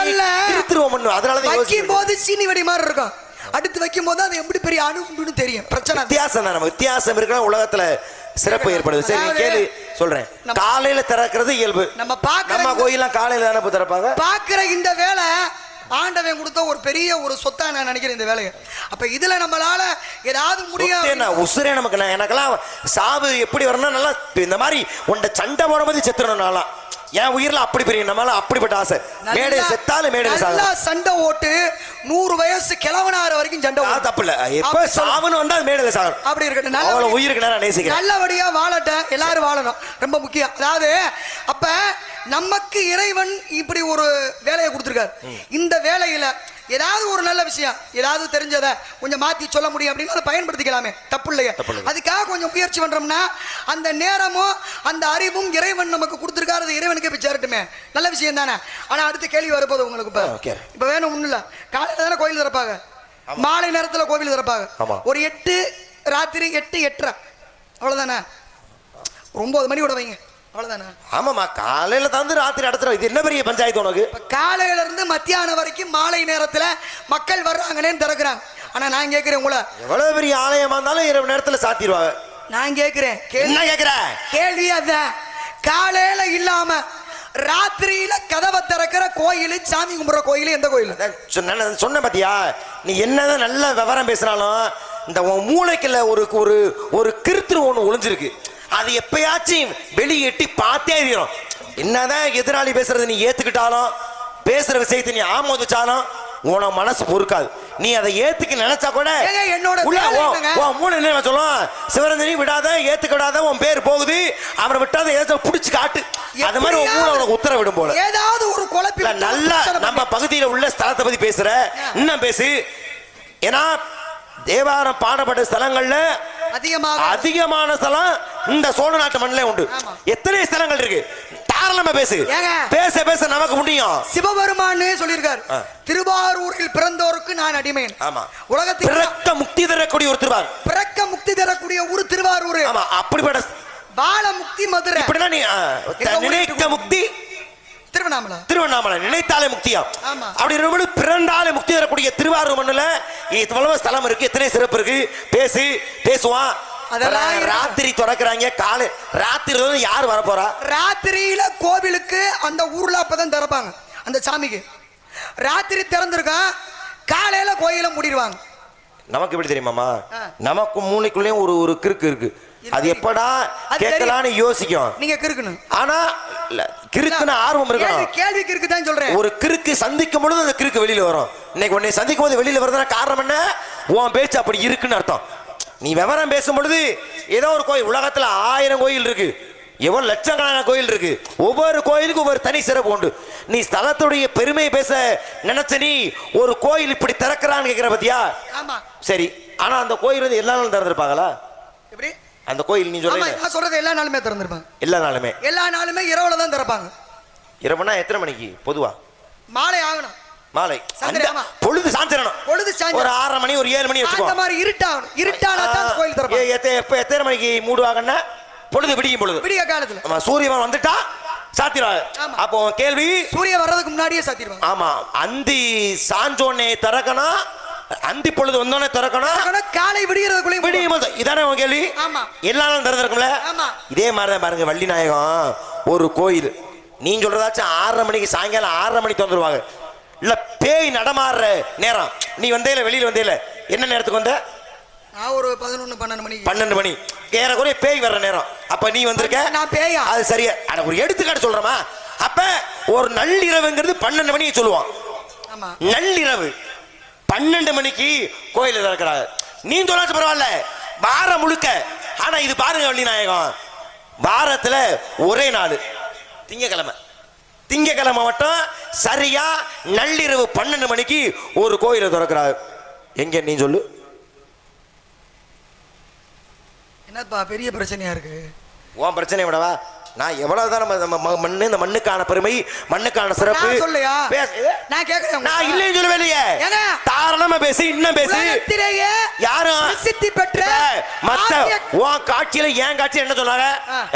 Speaker 2: திருத்துருவம் பண்ணு. அதனால வைக்கும் போது சீனி வெடி மாதிரி இருக்கும்.
Speaker 1: அடுத்து வைக்கும் போது அது எப்படி பெரிய அணுகுண்டுன்னு தெரியும். பிரச்சனை
Speaker 2: வித்தியாசம் தான். நம்ம வித்தியாசம் இருக்கிற உலகத்துல சிறப்பு ஏற்படுது. சரி நீ கேளு சொல்றேன். காலையில திறக்கிறது இயல்பு. நம்ம கோயிலாம் காலையில தானே திறப்பாங்க.
Speaker 1: பாக்குற இந்த வேலை ஆண்டவன் கொடுத்த ஒரு பெரிய ஒரு சொத்தா நான் நினைக்கிறேன் இந்த வேலையை. அப்ப இதுல நம்மளால ஏதாவது முடியாது.
Speaker 2: உசுரே நமக்கு எனக்கெல்லாம் சாவு எப்படி வரணும் நல்லா இந்த மாதிரி உண்ட சண்டை போடும்போது செத்துறணும். நல்லா என் உயிரில் அப்படி பெரிய நம்மளால அப்படிப்பட்ட ஆசை. மேடை செத்தாலும் மேடை
Speaker 1: சண்டை ஓட்டு 100 வயசு கிழவனார வரைக்கும் சண்டை
Speaker 2: தப்பு இல்ல. எப்ப சாவுன்னு வந்தா மேடையில சாகணும்.
Speaker 1: அப்படி இருக்கட்டும்.
Speaker 2: அவ்வளவு உயிருக்கு நான் நேசிக்கிறேன்.
Speaker 1: நல்லபடியா வாழட்டும். எல்லாரும் வாழணும் ரொம்ப முக்கியம். அதாவது அப்ப நமக்கு இறைவன் இப்படி ஒரு வேலையை கொடுத்திருக்காரு. இந்த வேலையில ஏதாவது ஒரு நல்ல விஷயம் ஏதாவது தெரிஞ்சதை கொஞ்சம் மாத்தி சொல்ல முடியும் அப்படின்னு அதை பயன்படுத்திக்கலாமே. தப்பு இல்லையா? அதுக்காக கொஞ்சம் முயற்சி பண்றோம்னா அந்த நேரமும் அந்த அறிவும் இறைவன் நமக்கு கொடுத்திருக்காரு. அது இறைவனுக்கு போய் சேரட்டுமே. நல்ல விஷயம் தானே. ஆனா அடுத்த கேள்வி வரப்போது உங்களுக்கு. இப்ப வேணும் ஒண்ணு இல்ல. காலையில தானே கோயில் திறப்பாங்க. மாலை நேரத்துல கோவில் திறப்பாங்க. ஒரு 8 ராத்திரி 8 8:30 அவ்வளவுதானே. 9 மணி விட வைங்க அவ்வளவுதானே.
Speaker 2: ஆமாமா காலையில தந்து ராத்திரி அடுத்த இது என்ன பெரிய பஞ்சாயத்து உனக்கு.
Speaker 1: காலையில இருந்து மத்தியானம் வரைக்கும் மாலை நேரத்துல மக்கள் வர்றாங்கன்னு திறக்கிறாங்க. ஆனா நான் கேட்கிறேன் உங்களை
Speaker 2: எவ்வளவு பெரிய ஆலயமா இருந்தாலும் இரவு நேரத்துல சாத்திடுவாங்க.
Speaker 1: நான் கேட்கிறேன்
Speaker 2: என்ன கேட்கிறேன்
Speaker 1: கேள்வி அதான். காலையில இல்லாம ராத்திரியில கதவை திறக்கிற கோயில் சாமி கும்பிடுற கோயில் எந்த கோயில்?
Speaker 2: சொன்ன பாத்தியா நீ என்னதான் நல்ல விவரம் பேசினாலும் இந்த மூளைக்குள்ள ஒரு கிருத்திரு ஒண்ணு ஒளிஞ்சிருக்கு. அது எப்பயாச்சும் வெளியே எட்டி பார்த்தே அறியும். என்னதான் எதிராளி பேசுறது நீ ஏத்துக்கிட்டாலும் பேசுற விஷயத்தை நீ ஆமோதிச்சாலும் உன மனசு பொறுக்காது. நீ அதை ஏத்துக்க நினைச்சா கூட
Speaker 1: என்னோட
Speaker 2: மூணு என்ன சொல்லும். சிவரஞ்சனி விடாத ஏத்துக்க விடாத உன் பேர் போகுது. அவரை விட்டாத ஏதாச்சும் புடிச்சு காட்டு. அது மாதிரி உன் மூணு உனக்கு உத்தரவிடும் போல.
Speaker 1: ஏதாவது ஒரு குழப்பம்
Speaker 2: நல்லா நம்ம பகுதியில் உள்ள ஸ்தலத்தை பத்தி பேசுற இன்னும் பேசு. ஏன்னா தேவாரம் பாடப்பட்ட ஸ்தலங்கள்ல அதிகமான ஸ்தலம் இந்த சோழ நாட்டு மண்ணிலே உண்டு. எத்தனை ஸ்தலங்கள் இருக்கு தாராளமா பேசு. பேச பேச நமக்கு முடியும்.
Speaker 1: சிவபெருமான் சொல்லியிருக்கார் திருவாரூரில் பிறந்தோருக்கு நான் அடிமையன்.
Speaker 2: ஆமா
Speaker 1: உலகத்தில்
Speaker 2: பிறக்க முக்தி தரக்கூடிய ஒரு திருவாரூர்.
Speaker 1: பிறக்க முக்தி தரக்கூடிய ஒரு திருவாரூர்.
Speaker 2: ஆமா அப்படிப்பட்ட
Speaker 1: பால முக்தி மதுரை.
Speaker 2: இப்படின்னா நீ நினைக்க முக்தி திருவண்ணாமலை நினைத்தாலே முக்தியா. அப்படி பிறந்தாலே முக்தி தரக்கூடிய திருவாரூர் மண்ணுல இவ்வளவு ஸ்தலம் இருக்கு. எத்தனை சிறப்பு இருக்கு. பேசுவான். ராத்திரி திறக்கிறாங்க. காலை ராத்திரி யாரு வர போறா? ராத்திரியில கோவிலுக்கு அந்த ஊர்ல அப்பதான் திறப்பாங்க. அந்த சாமிக்கு ராத்திரி திறந்திருக்கான். காலையில கோயில மூடிடுவாங்க. நமக்கு எப்படி தெரியுமாமா? நமக்கு மூளைக்குள்ளேயும் ஒரு கிறுக்கு இருக்கு. அது எப்படா கேட்கலான்னு யோசிக்கும். நீங்க கிறுக்கணும். ஆனா கிறுக்குன்னு ஆர்வம் இருக்கணும். கேள்வி கிறுக்கு தான் சொல்றேன். ஒரு கிறுக்கு சந்திக்கும் பொழுது அந்த கிறுக்கு வெளியில வரும். இன்னைக்கு உன்னை சந்திக்கும் போது வெளியில வருதுன்னா காரணம் என்ன? உன் பேச்சு அப்படி இருக்குன்னு அர்த்தம். நீ விவரம் பேசும் பொழுது ஏதோ ஒரு கோயில் உலகத்துல 1000 கோயில் இருக்கு. எவ்வளவு லட்சக்கணக்கான கோயில் இருக்கு. ஒவ்வொரு கோயிலுக்கும் ஒவ்வொரு தனி சிறப்பு உண்டு. நீ ஸ்தலத்துடைய பெருமையை பேச நினைச்ச நீ ஒரு கோயில் இப்படி திறக்கிறான்னு கேட்கிற பத்தியா? சரி. ஆனா அந்த கோயில் வந்து எல்லா நாளும் திறந்திருப்பாங்களா? எப்படி அந்த கோயில் நீ சொல்றது எல்லா நாளுமே திறந்திருப்பாங்க. எல்லா நாளுமே இரவுல தான் திறப்பாங்க. இரவுனா எத்தனை மணிக்கு? பொதுவா மாலை ஆகணும். மாலை பொழுது சாஞ்சிரணும். பொழுது ஒரு 6:30 மணி ஒரு 7 மணி வச்சுக்கோ. அந்த மாதிரி இருட்டானா தான் கோயில் திறப்பாங்க. எத்தனை மணிக்கு மூடுவாங்கன்னா பொழுது விடியும் பொழுது விடிய காலத்துல. ஆமா சூரியன் வந்துட்டா சாத்திடுவாங்க. அப்போ கேள்வி சூரியன் வர்றதுக்கு முன்னாடியே சாத்திடுவாங்க. ஆமா அந்தி சாஞ்சோனே திறக்கணும். அந்தி பொழுது வந்தோடனே திறக்கணும். காலை விடியறதுக்குள்ளே விடியும் போது இதானே உங்க கேள்வி. எல்லா நாளும் திறந்திருக்கும்ல. இதே மாதிரிதான் பாருங்க வள்ளி நாயகம் ஒரு கோயில். நீ சொல்றதாச்சும் 6:30 மணிக்கு சாயங்காலம் 6:30 மணிக்கு திறந்துருவாங்க. இல்ல பேய் நடமாடுற நேரம். நீ வந்தேல வெளியில வந்தேல என்ன நேரத்துக்கு வந்த? நான் ஒரு 11-12 மணி ஏறக்குறைய பேய் வர்ற நேரம். அப்ப நீ வந்திருக்க. நான் பேயா? அது சரியா. ஒரு எடுத்துக்காட்டு சொல்றமா. அப்ப ஒரு நள்ளிரவுங்கிறது 12 மணிக்கு சொல்லுவான். நள்ளிரவு 12 மணிக்கு கோயில் திறக்கிறாங்க. நீ சொல்லாச்சு பரவாயில்ல வாரம் முழுக்க. ஆனா இது பாருங்க வள்ளி நாயகம் வாரத்துல ஒரே நாள் திங்கக்கிழமை மட்டும் சரியா நள்ளிரவு 12 மணிக்கு ஒரு கோயிலை திறக்கிறாங்க. எங்க நீ சொல்லு. என்னப்பா பெரிய பிரச்சனையா இருக்கு. உன் பிரச்சனை விடவா நான் எவ்வளவுதான் நம்ம மண்ணு, இந்த மண்ணுக்கான பெருமை, மண்ணுக்கான சிறப்பு
Speaker 1: நான் சொல்லையா?
Speaker 2: பேசு.
Speaker 1: நான் கேக்குறேன்.
Speaker 2: நான் இல்லைன்னு சொல்லவே இல்லையே.
Speaker 1: ஏங்க?
Speaker 2: தாராளமா பேசு, இன்னும் பேசு.
Speaker 1: உலகத்திலேயே
Speaker 2: யாரும்
Speaker 1: பிரசித்தி பெற்ற
Speaker 2: மத்த
Speaker 1: ஆசிய-
Speaker 2: உன் காட்சியில ஏன் காட்சி என்ன சொன்னாங்க?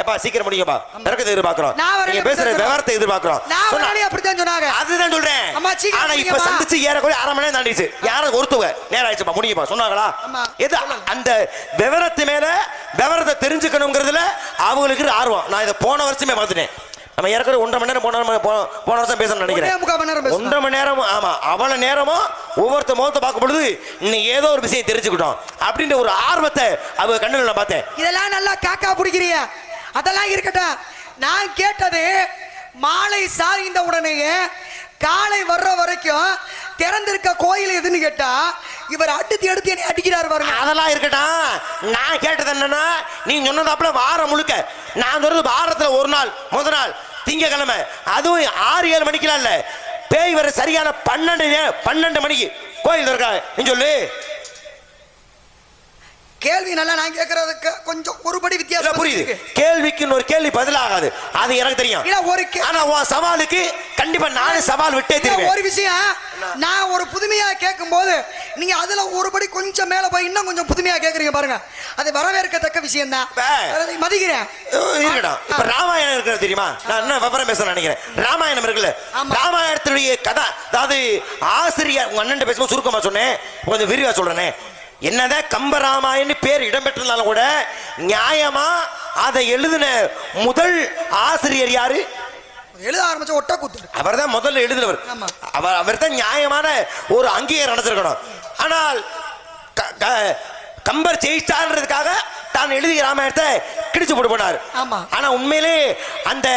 Speaker 2: எப்பா சீக்கிரம் முடியும்பா, இறக்கத்தை எதிர்பார்க்கிறோம்,
Speaker 1: நான் வரேன்,
Speaker 2: நீங்க பேசுற விவரத்தை எதிர்பார்க்கிறோம்.
Speaker 1: நான்
Speaker 2: சொன்னா-
Speaker 1: வரேன், அப்படித்தான் சொன்னாங்க.
Speaker 2: அதுதான் சொல்றேன்.
Speaker 1: அம்மா, சீக்கிரம்
Speaker 2: ஆனா இப்ப
Speaker 1: முடியுமா?
Speaker 2: சந்திச்சு ஏறக்குறைய அரை மணி நேரம் தாண்டிச்சு. யாரும் ஒருத்தவங்க நேரம் ஆயிடுச்சுப்பா, முடியுமா சொன்னாங்களா?
Speaker 1: ஆமா.
Speaker 2: எது அந்த விவரத்து மேல விவரத்தை தெரிஞ்சுக்கணுங்கிறதுல அவங்களுக்கு ஆர்வம். நான் இதை போன வருஷமே பார்த்துட்டேன். நம்ம ஏற்கனவே 1.5 மணி நேரம் போன வருஷம் பேசணும்னு நினைக்கிறேன்.
Speaker 1: 1.25 மணி நேரம் பேசணும்.
Speaker 2: 1.5 மணி நேரம். ஆமா, அவ்வளவு நேரமும் ஒவ்வொருத்த முகத்தை பார்க்கும் பொழுது இன்னும் ஏதோ ஒரு விஷயம் தெரிஞ்சுக்கிட்டோம் அப்படின்ற ஒரு ஆர்வத்தை அவங்க கண்ணுல நான் பார்த்தேன்.
Speaker 1: இதெல்லாம் நல்லா காக்கா பிடிக்கிறிய, அதெல்லாம் இருக்கட்டும். நான் கேட்டது மாலை சாய்ந்த உடனேயே காலை வர்ற வரைக்கும் திறந்திருக்க கோயில் எதுன்னு கேட்டா இவர் அடுத்து எடுத்து என்னை அடிக்கிறார் பாருங்க.
Speaker 2: அதெல்லாம் இருக்கட்டும். நான் கேட்டது என்னன்னா, நீ சொன்னதாப்புல வாரம் முழுக்க நான் சொல்றது வாரத்துல ஒரு நாள், முதல் நாள் திங்கக்கிழமை, அதுவும் 6-7 மணிக்கெல்லாம் இல்ல, பேய் வர சரியான 12 மணிக்கு கோயில் திறக்காங்க. நீ சொல்லு.
Speaker 1: கேள்வி நல்லா நான் கேட்கறதுக்கு கொஞ்சம் ஒருபடி வித்தியாசம்
Speaker 2: புரியுது. கேள்விக்கு ஒரு கேள்வி பதிலாகாது, அது எனக்கு தெரியும்.
Speaker 1: இல்ல ஒரு
Speaker 2: ஆனா உன் சவாலுக்கு கண்டிப்பா நானே சவால் விட்டே தெரியும்.
Speaker 1: ஒரு விஷயம் நான் ஒரு புதுமையா கேட்கும் போது நீங்க அதுல ஒருபடி கொஞ்சம் மேல போய் இன்னும் கொஞ்சம் புதுமையா கேக்குறீங்க பாருங்க. அது வரவேற்கத்தக்க விஷயம் தான், மதிக்கிறேன்.
Speaker 2: இருக்கட்டும். இப்ப ராமாயணம் இருக்கிறது தெரியுமா? நான் என்ன விவரம் பேச நினைக்கிறேன். ராமாயணம் இருக்குல்ல, ராமாயணத்துடைய கதை, அதாவது ஆசிரியர் உங்க அண்ணன் பேசும்போது சுருக்கமா சொன்னேன், கொஞ்சம் விரிவா சொல்றேனே. என்னதான் கம்பராமாயணம் பேர் இடம்பெற்றிருந்தாலும் கூட நியாயமா அதை எழுதின முதல் ஆசிரியர் யாரு?
Speaker 1: எழுத ஆரம்பிச்ச ஒட்டக்கூத்தர்.
Speaker 2: அவர் தான் முதல்ல எழுதினவர். அவர் தான் நியாயமான ஒரு அங்கீகாரம் நடத்திருக்கணும். ஆனால் கம்பர் ஜெயிச்சான்றதுக்காக தான் எழுதிய ராமாயணத்தை கிழிச்சு போட்டு போனார். ஆனா உண்மையிலே அந்த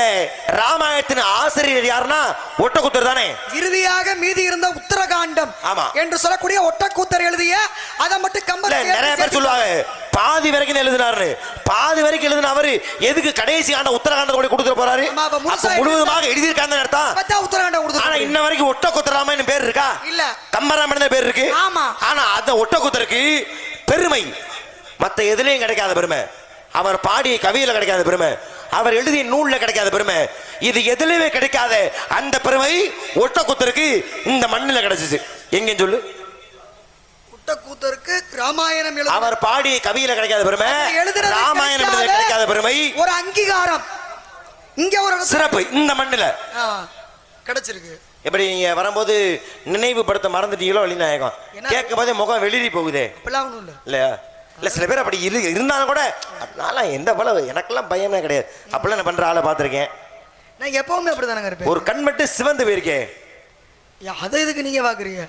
Speaker 2: ராமாயணத்தின் ஆசிரியர் யாருன்னா ஒட்டக்கூத்தர் தானே.
Speaker 1: இறுதியாக மீதி இருந்த உத்தரகாண்டம் என்று சொல்லக்கூடிய ஒட்டக்கூத்தர் எழுதிய அதை மட்டும் கம்பர்
Speaker 2: நிறைய பேர் சொல்லுவாங்க பாதி வரைக்கும் எழுதினாரு. பாதி வரைக்கும் எழுதின அவரு எதுக்கு கடைசி ஆண்ட உத்தரகாண்டத்தை கூட கொடுத்துட்டு போறாரு? முழுவதுமாக எழுதியிருக்காங்க அர்த்தம்.
Speaker 1: உத்தரகாண்டம்.
Speaker 2: ஆனா இன்ன வரைக்கும் ஒட்டக்கூத்தர் ராமாயணம் பேர் இருக்கா? இல்ல. கம்பராமாயணம் பேர் இருக்கு. ஆனா அந்த ஒட்டக்கூத்தருக்கு பெருமை மத்த எதுலயும் கிடைக்காத பெருமை, அவர் பாடிய கவியில கிடைக்காத பெருமை, அவர் எழுதிய நூல்ல கிடைக்காத பெருமை, இது எதுலயுமே கிடைக்காத அந்த பெருமை ஒட்டக்கூத்தருக்கு இந்த மண்ணில கிடைச்சிச்சு. எங்க சொல்லு?
Speaker 1: ஒட்டக்கூத்தருக்கு ராமாயணம்
Speaker 2: அவர் பாடிய கவியில கிடைக்காத பெருமை, ராமாயணம் கிடைக்காத பெருமை,
Speaker 1: ஒரு அங்கீகாரம் இங்க ஒரு
Speaker 2: சிறப்பு இந்த மண்ணில
Speaker 1: கிடைச்சிருக்கு.
Speaker 2: எப்படி நீங்க வரும்போது நினைவுபடுத்த மறந்துட்டீங்களோ வழிநாயகம்? கேட்கும் போதே முகம் வெளியே போகுதே இல்லையா? இல்ல சில பேர் அப்படி இருந்தாலும் கூட நான் எந்த பல எனக்கெல்லாம் பயமே கிடையாது. அப்பெல்லாம் நான் பண்ற ஆளை பார்த்திருக்கேன்.
Speaker 1: நான் எப்பவுமே அப்படிதானங்க இருப்பேன்.
Speaker 2: ஒரு கண் மட்டும் சிவந்து போயிருக்கேன்.
Speaker 1: அதை இதுக்கு நீங்க பாக்குறீங்க?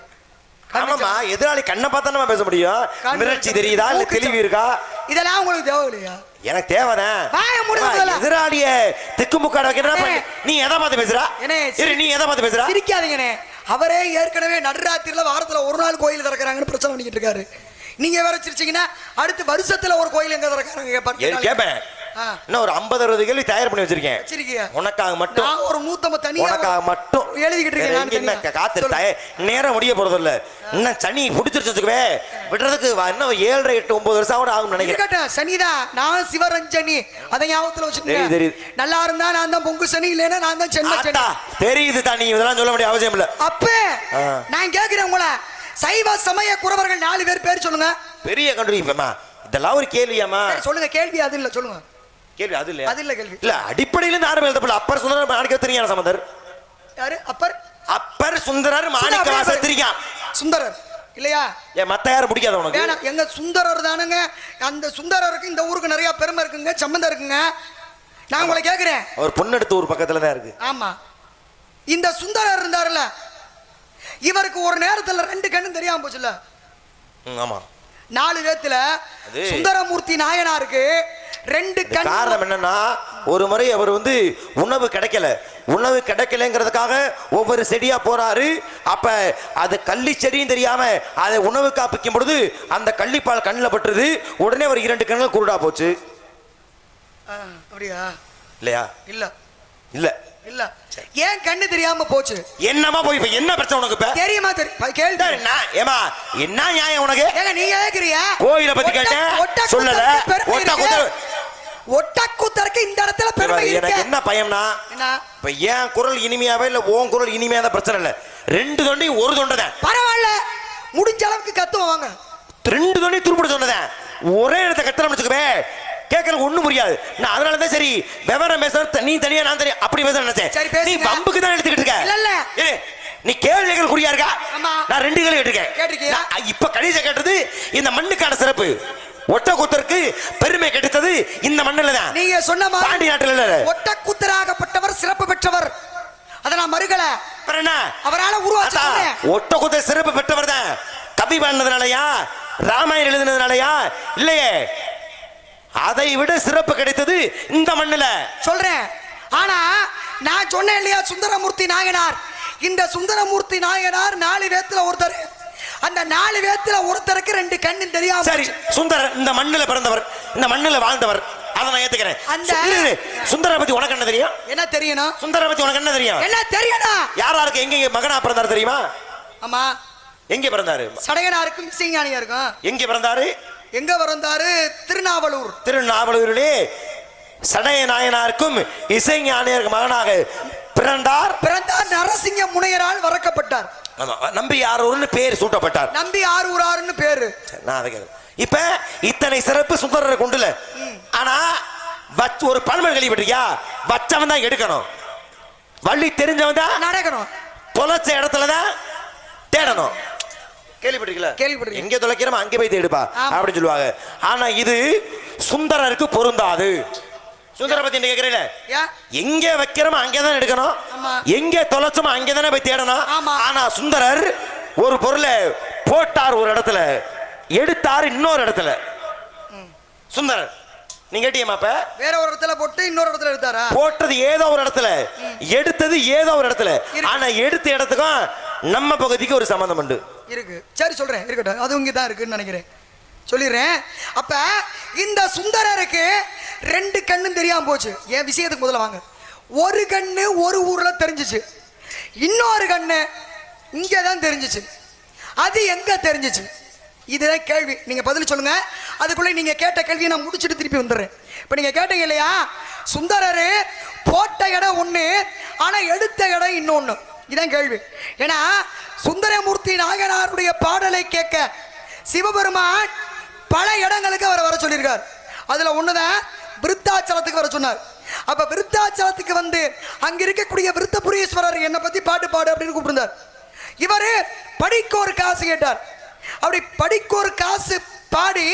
Speaker 2: ஆமாமா, எதிராளி கண்ணை பார்த்தா நம்ம பேச முடியும். மிரட்சி தெரியுதா, இல்ல தெளிவு இருக்கா?
Speaker 1: இதெல்லாம் உங்களுக்கு தேவை இல்லையா?
Speaker 2: எனக்கு தேவைதான். எதிராளிய திக்குமுக்காட வைக்கிறா. நீ எதை பார்த்து பேசுறா? நீ எதை பார்த்து பேசுறா?
Speaker 1: சிரிக்காதீங்கண்ணே. அவரே ஏற்கனவே நடுராத்திரில வாரத்துல ஒரு நாள் கோயில் திறக்கிறாங்கன்னு பிரச்சனை பண்ணிக்கிட்டு இருக்காரு. நீங்க வேற சிரிச்சீங்கன்னா அடுத்து வருஷத்துல ஒரு கோயில் எங்க திறக்கிறாங்க
Speaker 2: கேட்பேன். இன்னும் ஒரு 50-60 கேள்வி தயார் பண்ணி வச்சிருக்கேன் உனக்காக மட்டும்.
Speaker 1: நான் ஒரு 150 தனியா
Speaker 2: உனக்காக மட்டும்
Speaker 1: எழுதிக்கிட்டு இருக்கேன்.
Speaker 2: காத்து நேரம் முடிய போறது இல்ல. இன்னும் சனி புடிச்சிருச்சு வச்சுக்கவே விடுறதுக்கு இன்னும் 7, 8, 9 வருஷம் கூட ஆகும் நினைக்கிறேன்.
Speaker 1: சனிதான், நான் சிவரஞ்சனி, அதை ஞாபகத்துல வச்சுக்கோங்க. நல்லா இருந்தா நான் தான் பொங்கு சனி, இல்லைன்னா நான் தான் சென்னை சனி.
Speaker 2: தெரியுது தான், நீ இதெல்லாம் சொல்ல வேண்டிய அவசியம் இல்ல.
Speaker 1: அப்ப நான் கேட்கிறேன் உங்களை, சைவ சமய குறவர்கள் 4 பேர் சொல்லுங்க.
Speaker 2: பெரிய கண்டுபிடிப்பா இதெல்லாம் ஒரு கேள்வியாமா?
Speaker 1: சொல்லுங்க. கேள்வி அது இல்ல, சொல்லுங்க.
Speaker 2: கேள்வி அது இல்ல.
Speaker 1: அது இல்ல கேள்வி.
Speaker 2: இல்ல அடிப்படையில இருந்து ஆரம்பம் எழுதப்படல. அப்பர் சுந்தரர் மாணிக்க தெரியும் சம்பந்தர்.
Speaker 1: யாரு அப்பர்?
Speaker 2: அப்பர் சுந்தரர் மாணிக்க வாசகர் தெரியும்.
Speaker 1: சுந்தரர் இல்லையா?
Speaker 2: மத்த யாரும் பிடிக்காத உனக்கு?
Speaker 1: வேணாம், எங்க சுந்தரர் தானுங்க. அந்த சுந்தரருக்கு இந்த ஊருக்கு நிறைய பெருமை இருக்குங்க, சம்பந்தம் இருக்குங்க. நான் உங்களை கேட்கிறேன்.
Speaker 2: ஒரு பொண்ணு எடுத்த ஊர் பக்கத்துல தான் இருக்கு.
Speaker 1: ஆமா, இந்த சுந்தரர் இருந்தாருல, இவருக்கு ஒரு நேரத்துல 2 கண்ணும் தெரியாம போச்சுல.
Speaker 2: ஆமா,
Speaker 1: 4 வேத்துல சுந்தரமூர்த்தி நாயனாருக்கு 2 கண்.
Speaker 2: காரணம் என்னன்னா, ஒரு முறை அவர் உணவு கிடைக்கலங்கிறதுக்காக ஒவ்வொரு செடியா போறாரு. அப்ப அது கள்ளி செடியும் தெரியாம அதை உணவு காப்பிக்கும் பொழுது அந்த கள்ளிப்பால் கண்ணில் பட்டுருது. உடனே ஒரு 2 கண்கள் குருடா போச்சு.
Speaker 1: அப்படியா?
Speaker 2: இல்லையா?
Speaker 1: இல்ல
Speaker 2: இல்ல
Speaker 1: இல்ல. ஏன் கண்ணு தெரியாம போச்சு?
Speaker 2: என்னமா போய் இப்ப என்ன பிரச்சனை உனக்கு? இப்ப
Speaker 1: தெரியுமா? கேள்வி
Speaker 2: ஏமா என்ன நியாயம் உனக்கு?
Speaker 1: ஏங்க நீங்க கேக்குறியா?
Speaker 2: கோயிலை பத்தி கேட்டேன் சொல்லல.
Speaker 1: ஒட்டக்கூத்தருக்கு இந்த இடத்துல பெருமை
Speaker 2: எனக்கு
Speaker 1: இருக்கு.
Speaker 2: என்ன பயம்னா,
Speaker 1: என்ன
Speaker 2: இப்ப என் குரல் இனிமையாவே இல்ல உன் குரல் இனிமையா தான் பிரச்சனை இல்ல. ரெண்டு தொண்டையும் ஒரு தொண்டை தான்.
Speaker 1: பரவாயில்ல, முடிஞ்ச அளவுக்கு கத்துவாங்க.
Speaker 2: ரெண்டு தொண்டையும் துருப்பிட சொன்னதேன். ஒரே இடத்த கத்தனம் வச்சுக்கவே கேட்கறதுக்கு ஒண்ணும் புரியாது. நான் அதனாலதான் சரி விவரம் பேச நீ தனியா நான் தனியா அப்படி பேச நினைச்சேன்.
Speaker 1: சரி, பேசுங்க.
Speaker 2: நீ வம்புக்கு தான் எடுத்துக்கிட்டு இருக்க.
Speaker 1: இல்ல இல்ல
Speaker 2: ஏய், நீ கேள்விகள் குறியா இருக்கா?
Speaker 1: ஆமா.
Speaker 2: நான் ரெண்டு கேள்வி கேட்டிருக்கேன்.
Speaker 1: கேட்டிருக்கியா?
Speaker 2: இப்ப கடைசியா கேட்டது இந்த மண்ணுக்கான சிறப்பு. ஒட்டக்கூத்தருக்கு பெருமை கிடைத்தது இந்த மண்ணுல தான்.
Speaker 1: நீங்க சொன்ன மாதிரி
Speaker 2: பாண்டி நாட்டுல இல்ல.
Speaker 1: ஒட்டக்கூத்தராகப்பட்டவர் சிறப்பு பெற்றவர். அத நான் மறுக்கல.
Speaker 2: அப்புறம் என்ன?
Speaker 1: அவரால உருவாச்சு.
Speaker 2: ஒட்டக்கூத்தர் சிறப்பு பெற்றவர் தான். கவி பாடினதுனாலயா, ராமாயணம் எழுதினதுனாலயா? இல்லையே. அதை விட சிறப்பு கிடைத்தது இந்த மண்ணுல.
Speaker 1: சொல்றேன். ஆனா நான் சொன்னேன் இல்லையா, சுந்தரமூர்த்தி நாயனார். இந்த சுந்தரமூர்த்தி நாயனார் 4 பேத்துல ஒருத்தர். அந்த 4 பேத்துல ஒருத்தருக்கு 2 கண்ணு தெரியாம.
Speaker 2: சரி, சுந்தரர் இந்த மண்ணுல பிறந்தவர், இந்த மண்ணுல வாழ்ந்தவர், அதை நான் ஏத்துக்கிறேன்.
Speaker 1: அந்த
Speaker 2: சுந்தர பத்தி உனக்கு என்ன தெரியும்?
Speaker 1: என்ன தெரியணும்?
Speaker 2: சுந்தர பத்தி உனக்கு என்ன தெரியும்?
Speaker 1: என்ன தெரியணும்?
Speaker 2: யாராருக்கு எங்க மகனா பிறந்தாரு தெரியுமா?
Speaker 1: ஆமா.
Speaker 2: எங்க பிறந்தாரு?
Speaker 1: சடையனாருக்கும் இசைஞானியாருக்கும்.
Speaker 2: எங்க பிறந்தாரு?
Speaker 1: எங்க பிறந்தாரு? திருநாவலூர்.
Speaker 2: திருநாவலூரிலே சடைய நாயனாருக்கும் இசைஞானியருக்கு மகனாக பிறந்தார்.
Speaker 1: நரசிங்க முனையரால் வளர்க்கப்பட்டார்.
Speaker 2: நம்பி ஆரூர்னு பேர் சூட்டப்பட்டார்.
Speaker 1: நம்பி ஆரூரார்னு பேரு.
Speaker 2: நான் அதை கேட்கிறேன். இப்ப இத்தனை சிறப்பு சுந்தரரை கொண்டுல. ஆனா ஒரு பழமொழி கேள்விப்பட்டிருக்கியா? வச்சவன் தான் எடுக்கணும், வள்ளி தெரிஞ்சவன் தான்
Speaker 1: நடக்கணும்,
Speaker 2: தொலைச்ச இடத்துலதான் தேடணும். கேள்விப்பட்டிருக்கீங்களா?
Speaker 1: கேள்விப்பட்டிருக்கேன்.
Speaker 2: எங்க தொலைக்கிறோம் அங்கே போய் தேடுப்பா அப்படின்னு சொல்லுவாங்க. ஆனா இது சுந்தரருக்கு பொருந்தாது. சுந்தர பத்தி கேக்குறீல, எங்க வைக்கிறோமோ அங்கேதான் எடுக்கணும், எங்க தொலைச்சோமோ அங்கேதானே போய் தேடணும். ஆனா சுந்தரர் ஒரு பொருளை போட்டார் ஒரு இடத்துல, எடுத்தார் இன்னொரு இடத்துல. சுந்தரர் நீங்க கேட்டீங்கப்ப
Speaker 1: வேற ஒரு இடத்துல போட்டு இன்னொரு இடத்துல எடுத்தாரா?
Speaker 2: போட்டது ஏதோ ஒரு இடத்துல, எடுத்தது ஏதோ ஒரு இடத்துல. ஆனா எடுத்த இடத்துக்கும் நம்ம பகுதிக்கு ஒரு சம்பந்தம் உண்டு
Speaker 1: இருக்கு. சரி சொல்றேன், இருக்கட்டும். அது இங்க தான் இருக்குன்னு நினைக்கிறேன், சொல்லிடுறேன். அப்ப இந்த சுந்தரருக்கு 2 கண்ணும் தெரியாம போச்சு. என் விஷயத்துக்கு முதல்ல வாங்க. ஒரு கண்ணு ஒரு ஊர்ல தெரிஞ்சிச்சு, இன்னொரு கண்ணு இங்கதான் தெரிஞ்சிச்சு. அது எங்க தெரிஞ்சிச்சு? இதுதான் கேள்வி. நீங்க பதில் சொல்லுங்க. அதுக்குள்ள நீங்க கேட்ட கேள்வியை நான் முடிச்சுட்டு திருப்பி வந்துடுறேன். இப்ப நீங்க கேட்டீங்க இல்லையா, சுந்தரரு போட்ட இடம் ஒண்ணு, ஆனா எடுத்த இடம் இன்னொன்னு. இதான் கேள்வி. ஏன்னா சுந்தரமூர்த்தி நாயனாருடைய பாடலை கேட்க சிவபெருமான் பல இடங்களுக்கு அவர் வர சொல்லியிருக்கார். அதுல ஒண்ணுதான் விருத்தாச்சலத்துக்கு வர சொன்னார். அப்ப விருத்தாச்சலத்துக்கு வந்து அங்க இருக்கக்கூடிய விருத்தபுரீஸ்வரர் என்னை பத்தி பாட்டு பாடு அப்படின்னு கூப்பிட்டுருந்தார். இவரு படிக்க ஒரு காசு கேட்டார். அப்படி படிக்க ஒரு காசு பாடி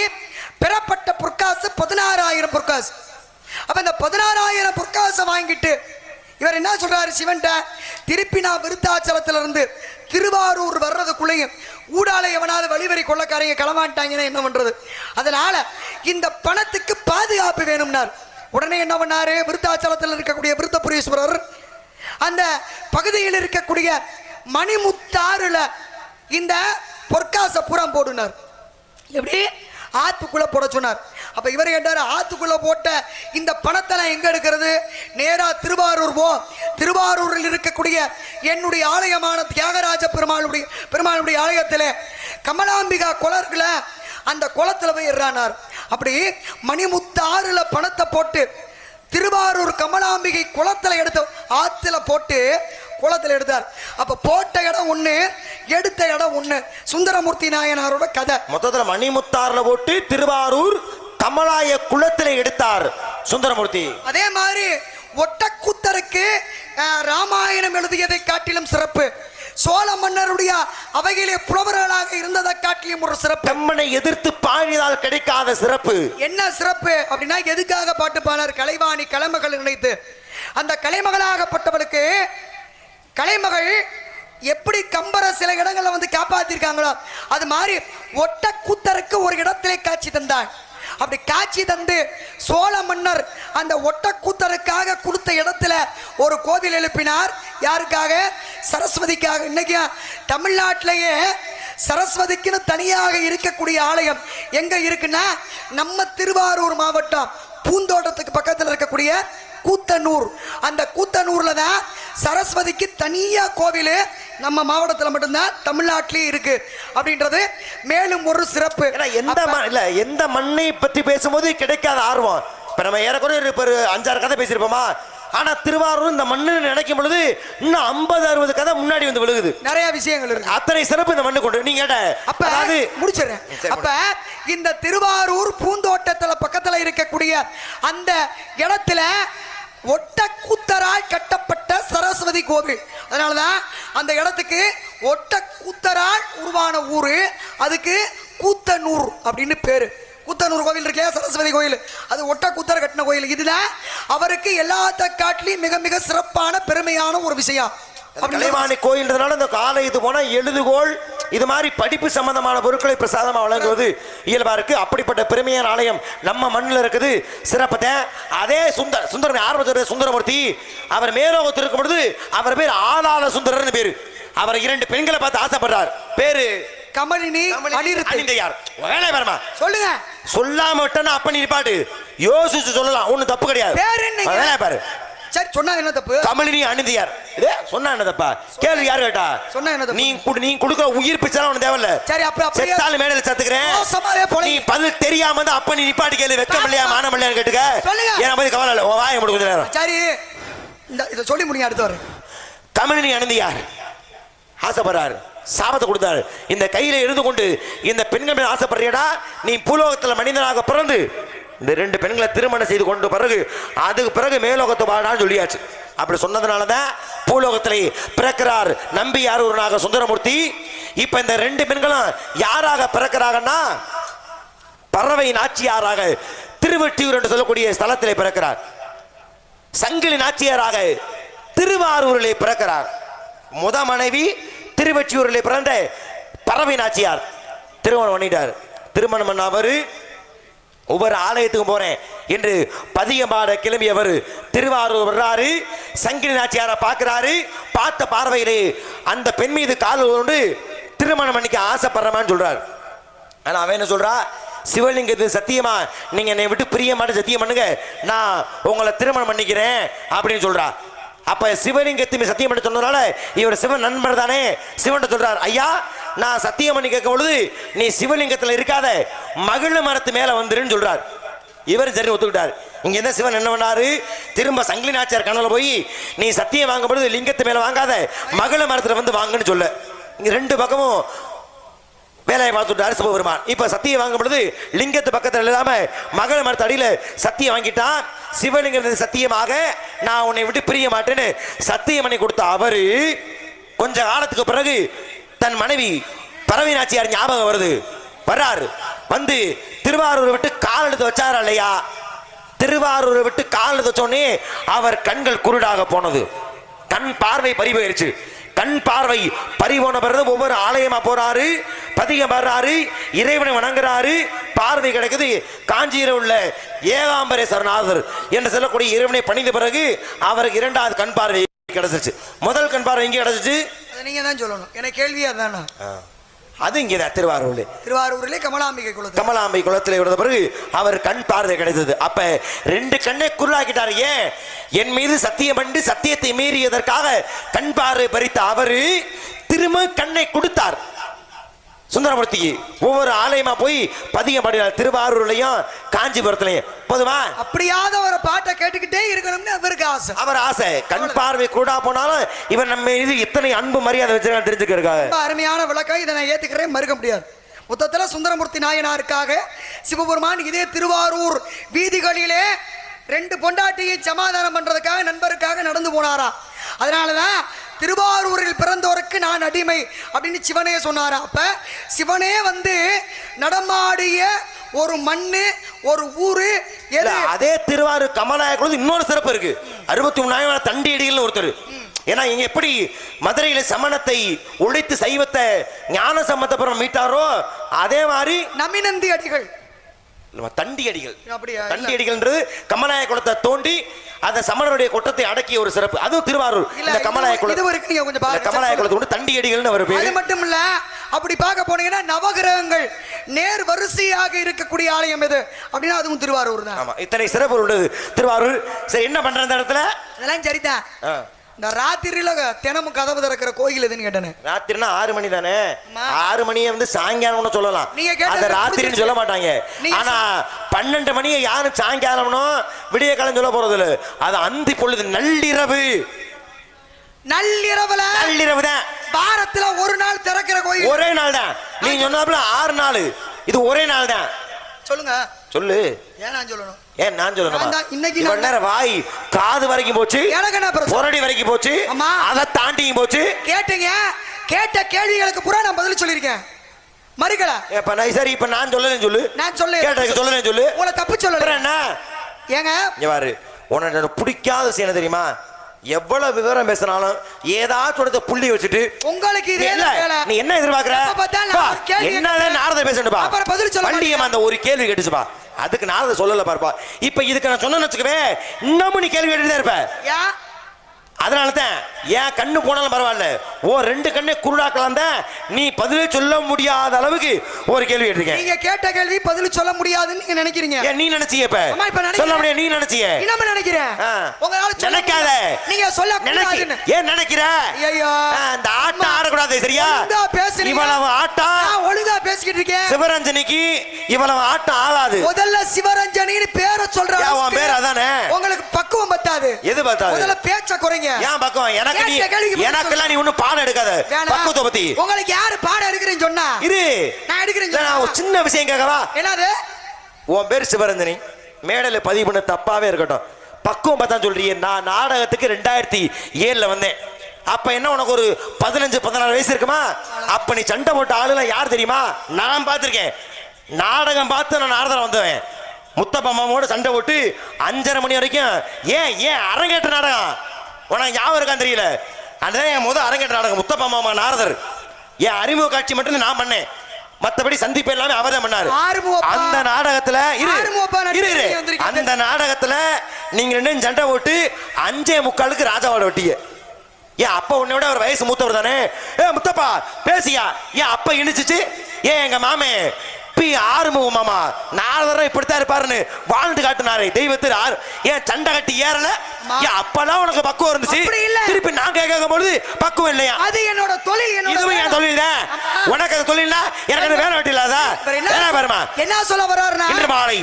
Speaker 1: பெறப்பட்ட பொற்காசு 16,000 பொற்காசு. அப்ப இந்த 16,000 பொற்காசை வாங்கிட்டு இவர் என்ன சொல்றாரு சிவன்ட்ட, திருப்பி நான் விருத்தாச்சலத்துல இருந்து திருவாரூர் வர்றதுக்குள்ளேயும் ஊடால எவனாவது வழிவரி கொள்ளக்காரங்க களமாட்டாங்கன்னா என்ன பண்றது? அதனால இந்த பணத்துக்கு பாதுகாப்பு வேணும்னார். உடனே என்ன பண்ணாரு, விருத்தாச்சலத்தில் இருக்கக்கூடிய விருத்தபுரீஸ்வரர் அந்த பகுதியில் இருக்கக்கூடிய மணிமுத்தாறுல இந்த பொற்காச புறம் போடுனார். எப்படி? ஆத்துக்குள்ள போட சொன்னார். அப்ப இவர் கேட்டாரு, ஆத்துக்குள்ள போட்ட இந்த பணத்தை எங்க எடுக்கிறது? நேரா திருவாரூர் போ. திருவாரூரில் இருக்கக்கூடிய என்னுடைய ஆலயமான தியாகராஜ பெருமாளுடைய ஆலயத்திலே கமலாம்பிகா குளர்ல அந்த குளத்துல போய் இறானார். அப்படி மணிமுத்தாறுல பணத்தை போட்டு திருவாரூர் கமலாம்பிகை குளத்துல எடுத்து ஆத்துல போட்டு குளத்துல எடுத்தார். அப்ப போட்ட இடம் ஒண்ணு, எடுத்த இடம் ஒண்ணு. சுந்தரமூர்த்தி நாயனாரோட கதை.
Speaker 2: மொத்தத்துல மணிமுத்தாறுல போட்டு திருவாரூர் கமலாய குளத்துல எடுத்தார் சுந்தரமூர்த்தி.
Speaker 1: அதே மாதிரி ஒட்டக்கூத்தருக்கு ராமாயணம் எழுதியதை காட்டிலும் சிறப்பு. சோழ மன்னருடைய அவையிலே புலவர்களாக இருந்ததை காட்டிலும் ஒரு சிறப்பு.
Speaker 2: தம்மனை எதிர்த்து பாடினால் கிடைக்காத சிறப்பு.
Speaker 1: என்ன சிறப்பு அப்படின்னா, எதுக்காக பாட்டு பாடார்? கலைவாணி கலைமகள் நினைத்து. அந்த கலைமகளாகப்பட்டவளுக்கு கலைமகள் எப்படி கம்பர சில இடங்கள்ல வந்து காப்பாத்திருக்காங்களோ அது மாதிரி ஒட்டக்கூத்தருக்கு ஒரு இடத்திலே காட்சி தந்தாள். அப்படி காட்சி தந்து சோழ மன்னர் அந்த ஒட்டக்கூத்தருக்காக கொடுத்த இடத்துல ஒரு கோவில் எழுப்பினார். யாருக்காக? சரஸ்வதிக்காக. இன்னைக்கு தமிழ்நாட்டிலேயே சரஸ்வதிக்குன்னு தனியாக இருக்கக்கூடிய ஆலயம் எங்க இருக்குன்னா, நம்ம திருவாரூர் மாவட்டம் பூந்தோட்டத்துக்கு பக்கத்தில் இருக்கக்கூடிய கூத்தனூர். அந்த கூத்தனூர்ல தான் சரஸ்வதிக்கு தனியா கோவில் நம்ம மாவட்டத்தில் மட்டும்தான் தமிழ்நாட்டிலேயே இருக்கு அப்படின்றது மேலும் ஒரு சிறப்பு.
Speaker 2: எந்த மண்ணை பற்றி பேசும்போது கிடைக்காத ஆர்வம் இப்ப நம்ம ஏறக்குறைய ஒரு 5-6 கதை பேசியிருப்போமா? ஆனா திருவாரூர் இந்த மண்ணு நினைக்கும் பொழுது இன்னும் 50-60 கதை முன்னாடி வந்து விழுகுது.
Speaker 1: நிறைய விஷயங்கள் இருக்கு.
Speaker 2: அத்தனை சிறப்பு இந்த மண்ணு கொண்டு நீங்க கேட்ட.
Speaker 1: அப்ப அது முடிச்சிடுறேன். அப்ப இந்த திருவாரூர் பூந்தோட்டத்துல பக்கத்துல இருக்கக்கூடிய அந்த இடத்துல ஒட்டக்கூத்தரால் கட்டப்பட்ட சரஸ்வதி கோவில். அதனாலதான் அந்த இடத்துக்கு ஒட்டக்கூத்தரால் உருவான ஊரு, அதுக்கு கூத்தனூர் அப்படின்னு பேரு. கூத்தனூர் கோவில் இருக்கே, சரஸ்வதி கோயில், அது ஒட்டக்கூத்தர் கட்டின கோயில். இதுதான் அவருக்கு எல்லாத்த காட்டிலையும் மிக மிக சிறப்பான பெருமையான ஒரு விஷயம்.
Speaker 2: கலைவாணி கோயில்ன்றதுனால இந்த ஆலயத்து போனா எழுதுகோள் இது மாதிரி படிப்பு சம்பந்தமான பொருட்களை பிரசாதமா வழங்குவது இயல்பா இருக்கு. அப்படிப்பட்ட பெருமையான ஆலயம் நம்ம மண்ணில் இருக்குது. சிறப்பத்தை அதே சுந்தர ஆரம்ப சுந்தரமூர்த்தி அவர் மேலோகத்தில் இருக்கும் பொழுது அவர் பேர் ஆளாள சுந்தரர்னு பேரு. அவர் 2 பெண்களை பார்த்து ஆசைப்படுறார். பேரு
Speaker 1: கமலினி அனிருத்தையார்.
Speaker 2: சொல்லுங்க. சொல்லாம விட்டா அப்ப நீ பாட்டு யோசிச்சு சொல்லலாம், ஒண்ணு தப்பு கிடையாது. பாரு
Speaker 1: சரி, சொன்னா என்ன தப்பு?
Speaker 2: கமலினி அனிந்தியார். சொன்னா என்ன தப்பா? கேள்வி யாரு கேட்டா?
Speaker 1: சொன்னா என்ன தப்பு?
Speaker 2: நீ கொடுக்கிற உயிர் பிச்சாலும் ஒண்ணு தேவையில்ல.
Speaker 1: சரி, அப்ப
Speaker 2: செத்தாலும் மேடையில சத்துக்கிறேன். நீ பதில் தெரியாம வந்து அப்ப நீ நிப்பாட்டு கேள்வி வெக்கம் இல்லையா மானம் இல்லையான்னு கேட்டுக்க. ஏன்னா பதில் கவலை இல்லை, வாய முடிக்கும்.
Speaker 1: சரி, இதை சொல்லி முடியும். அடுத்து வர
Speaker 2: கமலினி அனிந்தியார் ஆசைப்படுறாரு, சாபத்தை கொடுத்தாரு. இந்த கையில இருந்து கொண்டு இந்த பெண்கள் மேல் ஆசைப்படுறியடா, நீ பூலோகத்தில் மனிதனாக பிறந்து இந்த 2 பெண்களை திருமணம் செய்து கொண்டு பிறகு அதுக்கு பிறகு மேலோகத்தை வாடான்னு சொல்லியாச்சு. அப்படி சொன்னதுனாலதான் பூலோகத்திலே பிறக்கிறார் நம்பியாரூரனாக சுந்தரமூர்த்தி. இப்ப இந்த 2 பெண்களும் யாராக பிறக்கிறாங்கன்னா பறவை நாச்சியாராக திருவெட்டியூர் என்று சொல்லக்கூடிய ஸ்தலத்திலே பிறக்கிறார். சங்கிலி நாச்சியாராக திருவாரூரிலே பிறக்கிறார். முத மனைவி திருவெற்றியூரிலே பிறந்த பறவை நாச்சியார் திருமணம் பண்ணிட்டார். திருமணம் பண்ண அவரு ஒவ்வொரு ஆலயத்துக்கும் போறேன் என்று பதியமாட கிளம்பியவர் திருவாரூர் வர்றாரு. சங்கிலி நாச்சியாரை பார்க்கிறாரு. பார்த்த பார்வையிலே அந்த பெண் மீது கால் கொண்டு திருமணம் பண்ணிக்க ஆசைப்படுறமான்னு சொல்றாரு. ஆனா அவன் என்ன சொல்றா? சிவலிங்கத்துக்கு சத்தியமா நீங்க என்னை விட்டு பிரிய மாட்டேன், சத்தியம் பண்ணுங்க, நான் உங்களை திருமணம் பண்ணிக்கிறேன் அப்படின்னு சொல்றா. அப்ப சிவலிங்கத்தின் சத்தியம் பண்ணி சொன்னதுனால இவர் சிவன் நண்பர் தானே. சிவன் சொல்றார், ஐயா நான் சத்தியம் பண்ணி கேட்கும் பொழுது நீ சிவலிங்கத்தில் இருக்காத மகிழ மரத்து மேல வந்துருன்னு சொல்றார். இவர் சரி ஒத்துக்கிட்டார். இங்க என்ன சிவன் என்ன பண்ணாரு? திரும்ப சங்கிலி நாச்சியார் கனவுல போய் நீ சத்தியம் வாங்கும் பொழுது லிங்கத்து மேல வாங்காத மகிழ மரத்துல வந்து வாங்கன்னு சொல்ல. இங்க 2 பக்கமும் வேலையை பார்த்துட்டாரு சிவபெருமான். இப்ப சத்தியம் வாங்கும் பொழுது லிங்கத்து பக்கத்தில் இல்லாம மகள மரத்து அடியில சத்தியம் வாங்கிட்டான். சிவலிங்கம் சத்தியமாக நான் உன்னை விட்டு பிரிய மாட்டேன்னு சத்தியம் பண்ணி கொடுத்த அவரு கொஞ்ச காலத்துக்கு பிறகு தன் மனைவி பறவை நாச்சியார் ஞாபகம் வருது. வர்றாரு. வந்து திருவாரூரை விட்டு கால் எடுத்து வச்சாரா இல்லையா? திருவாரூரை விட்டு கால் எடுத்து வச்சோடனே அவர் கண்கள் குருடாக போனது. கண் பார்வை பறி போயிருச்சு. கண் பார்வை பறிபோன பிறகு ஒவ்வொரு ஆலயமா போறாரு, பதிகம் வர்றாரு, இறைவனை வணங்குறாரு. பார்வை கிடைக்குது. காஞ்சியில் உள்ள ஏகாம்பரேஸ்வரநாதர் என்று சொல்லக்கூடிய இறைவனை பணிந்த பிறகு அவருக்கு 2வது கண் பார்வை கிடைச்சிருச்சு. முதல் கண் பார்வை எங்கே கிடைச்சிச்சு?
Speaker 1: நீங்க தான் சொல்லணும். எனக்கு கேள்வியா தானே.
Speaker 2: அது இங்கேதான் திருவாரூரிலே கமலாம்பிகை குளத்தில் விழுந்த பிறகு அவர் கண் பார்வை கிடைத்தது. அப்ப 2 கண்ணை குருளாக்கிட்டார். ஏன்? என் மீது சத்தியம் பண்ணி சத்தியத்தை மீறியதற்காக கண் பார்வை பறித்த அவரு திரும்ப கண்ணை கொடுத்தார் சுந்தரமூர்த்திக்கு. ஒவ்வொரு ஆலயமா போய் பதிகம் பாடினார். திருவாரூர்லயும் காஞ்சிபுரத்திலையும். போதுமா?
Speaker 1: அப்படியாவது ஒரு பாட்டை கேட்டுக்கிட்டே இருக்கணும்னு அவருக்கு ஆசை.
Speaker 2: அவர் ஆசை. கண் பார்வை கூட போனாலும் இவர் நம்ம மீது இத்தனை அன்பு மரியாதை வச்சிருக்காங்க தெரிஞ்சுக்கிறதுக்காக.
Speaker 1: அருமையான விளக்கம். இதை நான் ஏத்துக்கிறேன், மறுக்க முடியாது. மொத்தத்தில் சுந்தரமூர்த்தி நாயனாருக்காக சிவபெருமான் இதே திருவாரூர் வீதிகளிலே 2 பொண்டாட்டியை சமாதானம் பண்றதுக்காக நண்பருக்காக நடந்து போனாரா. அதனாலதான் திருவாரூரில் பிறந்தோருக்கு நான் அடிமை அப்படின்னு சிவனே சொன்னாரா. அப்ப சிவனே வந்து நடமாடிய ஒரு மண்ணு, ஒரு ஊரு.
Speaker 2: அதே திருவாரூர் கமலாயக்குளத்து இன்னொரு சிறப்பு இருக்கு. 63 தண்டியடிகள் ஒருத்தர். ஏன்னா இங்க எப்படி மதுரையில சமணத்தை ஒழித்து சைவத்தை ஞான சம்பந்தபுரம் மீட்டாரோ அதே மாதிரி
Speaker 1: நமினந்தி அடிகள்,
Speaker 2: தண்டி அடிகள் கமலாய குளத்தை தோண்டி அந்த சமணருடைய கொட்டத்தை அடக்கிய ஒரு சிறப்பு. அதுவும் திருவாரூர். இந்த கமலாய குளத்தை தண்டி அடிகள் அவர் பேர்.
Speaker 1: அது மட்டும் இல்ல, அப்படி பார்க்க போனீங்கன்னா நவகிரகங்கள் நேர் வரிசையாக இருக்கக்கூடிய ஆலயம் எது அப்படின்னா அதுவும் திருவாரூர் தான்.
Speaker 2: ஆமா, இத்தனை சிறப்பு உள்ளது திருவாரூர். சரி, என்ன பண்ற இந்த இடத்துல?
Speaker 1: அதெல்லாம் சரிதான். இந்த ராத்திரியில தினமும் கதவு திறக்கிற கோயில் எதுன்னு கேட்டேன்.
Speaker 2: ராத்திரினா 6 மணி தானே.
Speaker 1: ஆமா.
Speaker 2: 6 மணியை வந்து சாயங்காலம்னு சொல்லலாம்.
Speaker 1: நீங்க கேட்டது
Speaker 2: அந்த ராத்திரின்னு சொல்ல மாட்டாங்க. ஆனா 12 மணியை யாரும் சாயங்காலம்னோ விடிய காலம் சொல்ல போறது இல்ல. அது அந்தி பொழுது நள்ளிரவு. நள்ளிரவு தான்.
Speaker 1: வாரத்துல ஒரு நாள் திறக்கிற கோயில்.
Speaker 2: ஒரே நாள் தான். நீ சொன்னாப்ல 6 நாள். இது ஒரே நாள் தான்.
Speaker 1: சொல்லுங்க.
Speaker 2: சொல்லு.
Speaker 1: ஏன் நான் சொல்லணும்?
Speaker 2: ஏன் நான் சொல்லணுமா?
Speaker 1: இன்னைக்கு
Speaker 2: இவ்வளவு நேரம் வாய் காது வரைக்கும் போச்சு, புரடி வரைக்கும் போச்சு, அதை தாண்டியும் போச்சு.
Speaker 1: கேட்டீங்க, கேட்ட கேள்விகளுக்கு பூரா நான் பதில் சொல்லியிருக்கேன். மறுக்கல.
Speaker 2: இப்ப நான் சரி, இப்ப நான் சொல்லலன்னு சொல்லு.
Speaker 1: நான் சொல்ல
Speaker 2: கேட்டதுக்கு சொல்லலன்னு சொல்லு.
Speaker 1: உங்களை தப்பு சொல்லல. என்ன ஏங்க
Speaker 2: இங்க பாரு, உனக்கு பிடிக்காத விஷயம் தெரியுமா? எவ்வளவு விவரம் பேசினாலும் ஏதாச்சும் புள்ளி வச்சுட்டு
Speaker 1: உங்களுக்கு
Speaker 2: நீ என்ன எதிர்பார்க்கிற? என்னதான் நாரத பேசணும்பா, வண்டியம்மா அந்த ஒரு கேள்வி கேட்டுச்சுப்பா, அதுக்கு நாரத சொல்லல பாருப்பா. இப்ப இதுக்கு நான் சொன்னேன்னு வச்சுக்கவே, இன்னமும் நீ கேள்வி கேட்டுதான் இருப்ப. அதனாலதான் ஏன் கண்ணு போனாலும் பரவாயில்ல, ஓ 2 கண்ணை குருடாக்கலாம் தான் நீ பதிலே சொல்ல முடியாத அளவுக்கு ஒரு கேள்வி கேட்டிருக்கேன்.
Speaker 1: நீங்க கேட்ட கேள்வி பதில் சொல்ல முடியாதுன்னு நீங்க நினைக்கிறீங்க.
Speaker 2: ஏன் நீ நினைச்சீங்க? இப்ப சொல்ல முடியாது. நீ நினைச்சீங்க.
Speaker 1: என்ன நினைக்கிறேன்? உங்களால
Speaker 2: நினைக்காத.
Speaker 1: நீங்க சொல்ல முடியாதுன்னு
Speaker 2: ஏன் நினைக்கிற?
Speaker 1: ஐயோ,
Speaker 2: அந்த ஆட்டம் ஆடக்கூடாது. சரியா? இவ்வளவு ஆட்டம்
Speaker 1: ஒழுங்கா பேசிக்கிட்டு இருக்கேன்.
Speaker 2: சிவரஞ்சனிக்கு இவ்வளவு ஆட்டம் ஆகாது.
Speaker 1: முதல்ல சிவரஞ்சனின்னு பேரை சொல்றேன்.
Speaker 2: உன் பேர் அதானே.
Speaker 1: உங்களுக்கு பக்குவம் பத்தாது.
Speaker 2: எது பத்தாது?
Speaker 1: முதல்ல பேச்ச குறைங்க.
Speaker 2: ஏன் பக்கம்? எனக்கெல்லாம் நீ ஒன்னும் பாடம் எடுக்காத. பக்குவத்தை பத்தி
Speaker 1: உங்களுக்கு யாரு பாடம் எடுக்கிறேன்னு சொன்னா
Speaker 2: இரு,
Speaker 1: நான் எடுக்கிறேன்.
Speaker 2: நான் ஒரு சின்ன விஷயம் கேட்கவா?
Speaker 1: என்னது? உன்
Speaker 2: பேர் சிவரஞ்சனி, மேடையில பதிவு பண்ண தப்பாவே இருக்கட்டும், பக்குவம் பார்த்தா சொல்றீங்க. நான் நாடகத்துக்கு 2007 வந்தேன். அப்ப என்ன உனக்கு ஒரு 15-16 வயசு இருக்குமா? அப்ப நீ சண்டை போட்ட ஆளுலாம் யார் தெரியுமா? நான் பார்த்திருக்கேன். நாடகம் பார்த்து நான் நாரதம் வந்தவன். முத்தப்பா மாமாவோட சண்டை போட்டு 5:30 மணி வரைக்கும். ஏன் அரங்கேற்ற நாடகம் உனக்கு ஞாபகம் இருக்கான்னு தெரியல. அதுதான் என் முதல் அரங்கேற்ற நாடகம் முத்தப்பா மாமா நாரதர். என் அறிமுக காட்சி மட்டும் நான் பண்ணேன், மற்றபடி சந்திப்பு எல்லாமே அவர் தான் பண்ணாரு. அந்த நாடகத்துல அந்த நாடகத்துல நீங்க 2 சண்டை போட்டு 5:45 ராஜாவோட வெட்டிய. ஏன் அப்ப உன்னையோட ஒரு வயசு மூத்தவர் தானே. முத்தப்பா பேசியா? ஏன் அப்ப இனிச்சிச்சு? எங்க மாமே ஆறுமுகம் மாமா நாலு இப்படித்தான் இருப்பாருன்னு வாழ்ந்து காட்டினாரு தெய்வத்தில். ஏன் சண்டை கட்டி ஏறல? அப்பதான் உனக்கு பக்குவம் இருந்துச்சு. திருப்பி நான் கேட்கும் பொழுது பக்குவம் இல்லையா?
Speaker 1: அது என்னோட தொழில்.
Speaker 2: இதுவும் என் தொழில் தான். உனக்கு அது தொழில்னா எனக்கு வேலை வெட்டி இல்லாதா? பாருமா
Speaker 1: என்ன சொல்ல வர்றாருன்னா,
Speaker 2: இன்று மாலை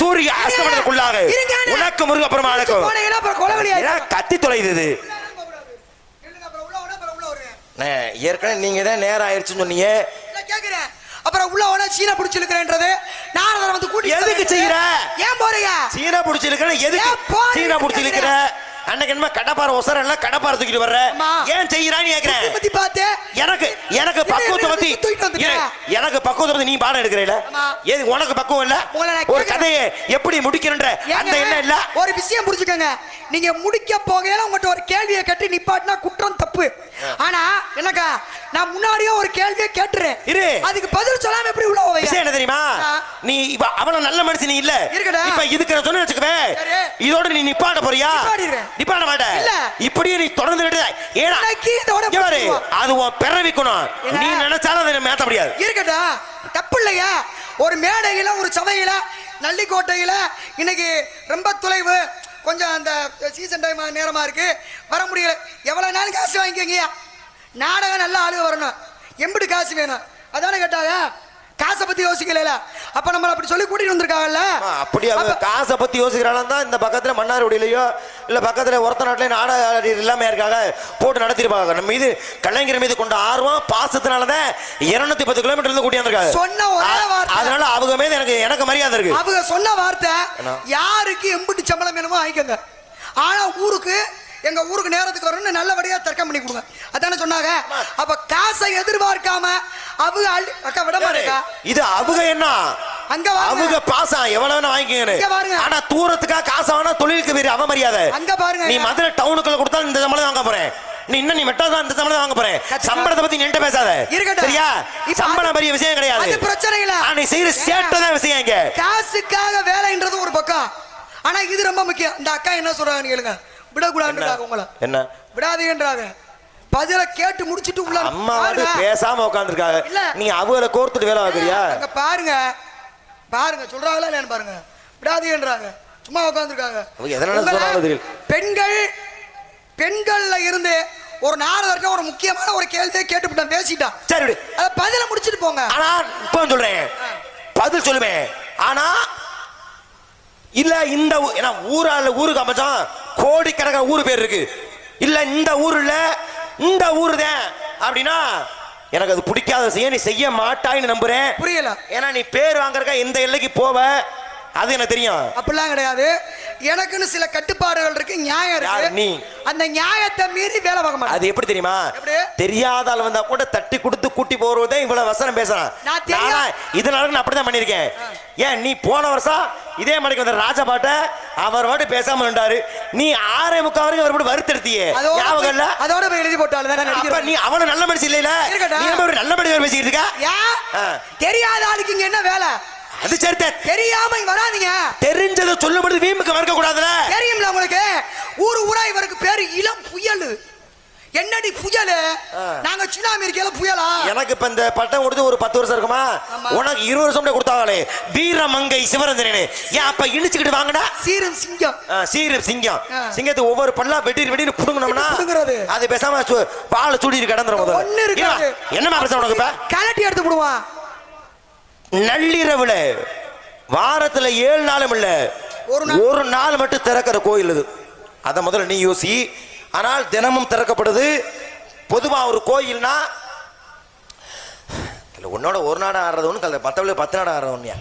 Speaker 2: சூரிய அஸ்தமனத்துக்குள்ளாக உனக்கு முருகப்பெருமானுக்கும் கத்தி தொலைது. ஏற்கனவே நீங்க தான் நேரம் ஆயிடுச்சுன்னு சொன்னீங்க.
Speaker 1: அப்புறம் உள்ள உடனே சீனா புடிச்சு இழுக்கிறேன்றது நாரதர் வந்து கூட்டி
Speaker 2: எதுக்கு செய்யற?
Speaker 1: ஏன் போறீங்க?
Speaker 2: சீனா புடிச்சு இழுக்கிற எதுக்கு? சீனா புடிச்சு இழுக்கிற அன்னைக்கு என்ன கடப்பார ஒசர இல்ல கடப்பார தூக்கிட்டு வர்ற? ஏன் செய்யறான்னு கேக்குறேன்.
Speaker 1: பத்தி பாத்து எனக்கு
Speaker 2: பக்குவத்தை பத்தி எனக்கு பக்குவத்தை பத்தி நீ பாடம் எடுக்கிறீல. ஏது உனக்கு பக்குவம் இல்ல? ஒரு கதையை எப்படி முடிக்கிறன்ற அந்த என்ன இல்ல?
Speaker 1: ஒரு விஷயம் புரிஞ்சுக்கங்க, நீங்க முடிக்க போகையில உங்கள்கிட்ட ஒரு கேள்வியை கட்டி நிப்பாட்டினா குற்றம் தப்பு. ஆனா என்னக்கா, நான் முன்னாடியே ஒரு கேள்வியை கேட்டுறேன், அதுக்கு பதில் சொல்லாம எப்படி உள்ள போவீங்க?
Speaker 2: விஷயம் என்ன தெரியுமா? நீ அவ்வளவு நல்ல மனுஷன் நீ இல்ல. இப்ப இதுக்கு நான் சொன்ன வச்சுக்கவே, இதோட நீ நிப்பாட்ட போறியா? நிப்பாட்ட மாட்ட. இப்படியே நீ தொடர்ந்து அது உன் பிறவிக்கணும். நீ நினைச்சாலும் அதை மேத்த முடியாது.
Speaker 1: இருக்கட்டா, தப்பு இல்லையா? ஒரு மேடையில ஒரு சபையில நல்லிக்கோட்டையில இன்னைக்கு ரொம்ப தொலைவு, கொஞ்சம் அந்த சீசன் டைம் நேரமா இருக்கு, வர முடியல. எவ்வளவு நாள் காசு வாங்கிக்கங்க, நாடகம் நல்ல ஆளுக வரணும், எம்பிட்டு காசு வேணும் அதானே கேட்டாங்க. காசை பத்தி யோசிக்கல. அப்ப நம்ம அப்படி சொல்லி கூட்டிட்டு வந்திருக்காங்கல்ல.
Speaker 2: அப்படி அவங்க காசை பத்தி யோசிக்கிறாலும் தான் இந்த பக்கத்துல மன்னார்குடியிலயோ இல்ல பக்கத்துல ஒருத்த நாட்டிலேயே நாடக இல்லாம இருக்காங்க போட்டு நடத்திருப்பாங்க. நம்ம மீது கலைஞர் மீது கொண்ட ஆர்வம் பாசத்தினாலதான் 210 கிலோமீட்டர் இருந்து கூட்டி வந்திருக்காங்க.
Speaker 1: சொன்ன ஒரே வார்த்தை,
Speaker 2: அதனால அவங்க மீது எனக்கு மரியாதை இருக்கு.
Speaker 1: அவங்க சொன்ன வார்த்தை, யாருக்கு எம்பிட்டு சம்பளம் வேணுமோ வாங்கிக்கோங்க, ஆனா எங்க ஊருக்கு நேரத்துக்கு வரணும்னு நல்லபடியா தர்க்கம் பண்ணி கொடுங்க, அதானே சொன்னாங்க. அப்ப காசை எதிர்பார்க்காம அவங்க அக்கா விட மாட்டேங்க.
Speaker 2: இது அவங்க என்ன
Speaker 1: அங்க
Speaker 2: அவங்க பாசம் எவ்வளவு வாங்கிக்கணும். ஆனா தூரத்துக்கா காசு வாங்கினா தொழிலுக்கு வேறு அவமரியாதை.
Speaker 1: அங்க பாருங்க,
Speaker 2: நீ மதுரை டவுனுக்குள்ள கொடுத்தாலும் இந்த சம்பளம் வாங்க போறேன், நீ இன்னும் நீ மெட்ராஸ் இந்த சம்பளம் வாங்க போறேன். சம்பளத்தை பத்தி நின்று பேசாத சரியா? சம்பளம் பெரிய விஷயம் கிடையாது,
Speaker 1: அது பிரச்சனை இல்ல.
Speaker 2: நீ செய்யற சேட்டதான் விஷயம். இங்க
Speaker 1: காசுக்காக வேலைன்றது ஒரு பக்கம், ஆனா இது ரொம்ப முக்கியம். இந்த அக்கா என்ன சொல்றாங்கன்னு கேளுங்க. விடக்கூடாதுன்றாங்க, உங்களை என்ன விடாதீங்கன்றாங்க. பதில கேட்டு முடிச்சிட்டு உள்ள
Speaker 2: அம்மா பேசாம உட்கார்ந்திருக்காங்க. நீ அவங்கள கோர்த்துட்டு வேலை பார்க்கறியா?
Speaker 1: அங்க பாருங்க சொல்றாங்களா இல்லையான்னு பாருங்க. விடாதீங்கன்றாங்க, சும்மா உட்கார்ந்திருக்காங்க.
Speaker 2: எதனால சொல்றாங்க தெரியல.
Speaker 1: பெண்கள் பெண்கள்ல இருந்து ஒரு நாரதர்கிட்ட ஒரு முக்கியமான ஒரு கேள்வியை கேட்டுவிட்டான், பேசிட்டான்.
Speaker 2: சரி விடு.
Speaker 1: அதை பதில முடிச்சிட்டு போங்க.
Speaker 2: ஆனா இப்போ சொல்றேன், பதில் சொல்லுவேன். ஆனா இல்ல இந்த ஏன்னா ஊருக்கு அமைச்சான் கோடிக்கணக்கான ஊரு பேர் இருக்கு. இல்ல இந்த ஊர்ல இந்த ஊரு தான் அப்படின்னா எனக்கு அது பிடிக்காத செய்ய நீ செய்ய மாட்டாயின்னு நம்புறேன்.
Speaker 1: புரியல.
Speaker 2: ஏன்னா நீ பேர் வாங்குறக்க எந்த எல்லைக்கு போவ அது எனக்கு தெரியும்.
Speaker 1: அப்படிலாம் கிடையாது. எனக்குன்னு சில கட்டுப்பாடுகள் இருக்கு, நியாயம் இருக்கு.
Speaker 2: நீ
Speaker 1: அந்த நியாயத்தை மீறி வேலை பார்க்க மாட்டேன்.
Speaker 2: அது எப்படி தெரியுமா? தெரியாத ஆள் வந்தா கூட தட்டி கொடுத்து கூட்டி போறதே இவ்வளவு வசனம் பேசுறான். இதனால நான் அப்படிதான் பண்ணிருக்கேன். ஏன் நீ போன வருஷம் இதே மணிக்கு வந்த ராஜா பாட்ட அவர் வாட்டு பேசாம இருந்தாரு. நீ 6:45 வரைக்கும் அவர் வருத்தெடுத்தியே ஞாபகம் இல்ல? அதோட போய் எழுதி போட்டாலும் நீ அவன நல்ல மனுஷன் இல்ல. நீ ஒரு நல்ல மனிதர் பேசிக்கிட்டு இருக்க.
Speaker 1: தெரியாத ஆளுக்கு இங்க என்ன வேலை?
Speaker 2: அது சரித்த
Speaker 1: தெரியாம வராதீங்க.
Speaker 2: தெரிஞ்சதை சொல்லும்போது வீம்புக்கு மறக்க கூடாதுல.
Speaker 1: தெரியும்ல உங்களுக்கு. ஊரா இவருக்கு பேரு இளம் புயல். என்னடி புயல்? நாங்க சுனாமி இருக்கல புயலா? எனக்கு இப்ப இந்த பட்டம் கொடுத்து ஒரு 10 வருஷம் இருக்குமா? உனக்கு 20 வருஷம் கொடுத்தாங்களே வீரமங்கை சிவரஞ்சனே. ஏன் அப்ப இனிச்சுக்கிட்டு வாங்கடா? சீரும் சிங்கம். சீரும் சிங்கம். சிங்கத்தை ஒவ்வொரு பல்லா வெட்டி புடுங்கணும்னா அது பேசாம பால் சூடி கடந்துற முதல்ல. என்னமா பிரச்சனை உனக்கு? இப்ப கலட்டி எடுத்து போடுவான். நள்ளிரவுல வாரத்துல 7 நாளும் இல்ல ஒரு நாள் மட்டும் திறக்கிற கோயில் இது. அத முதல்ல நீ யோசி. ஆனால் தினமும் திறக்கப்படுது. பொதுவா ஒரு கோயில்னா உன்னோட ஒரு நாடு ஆடுறது ஒண்ணு, மற்றவள 10 நாடு ஆடுறது ஒண்ணு.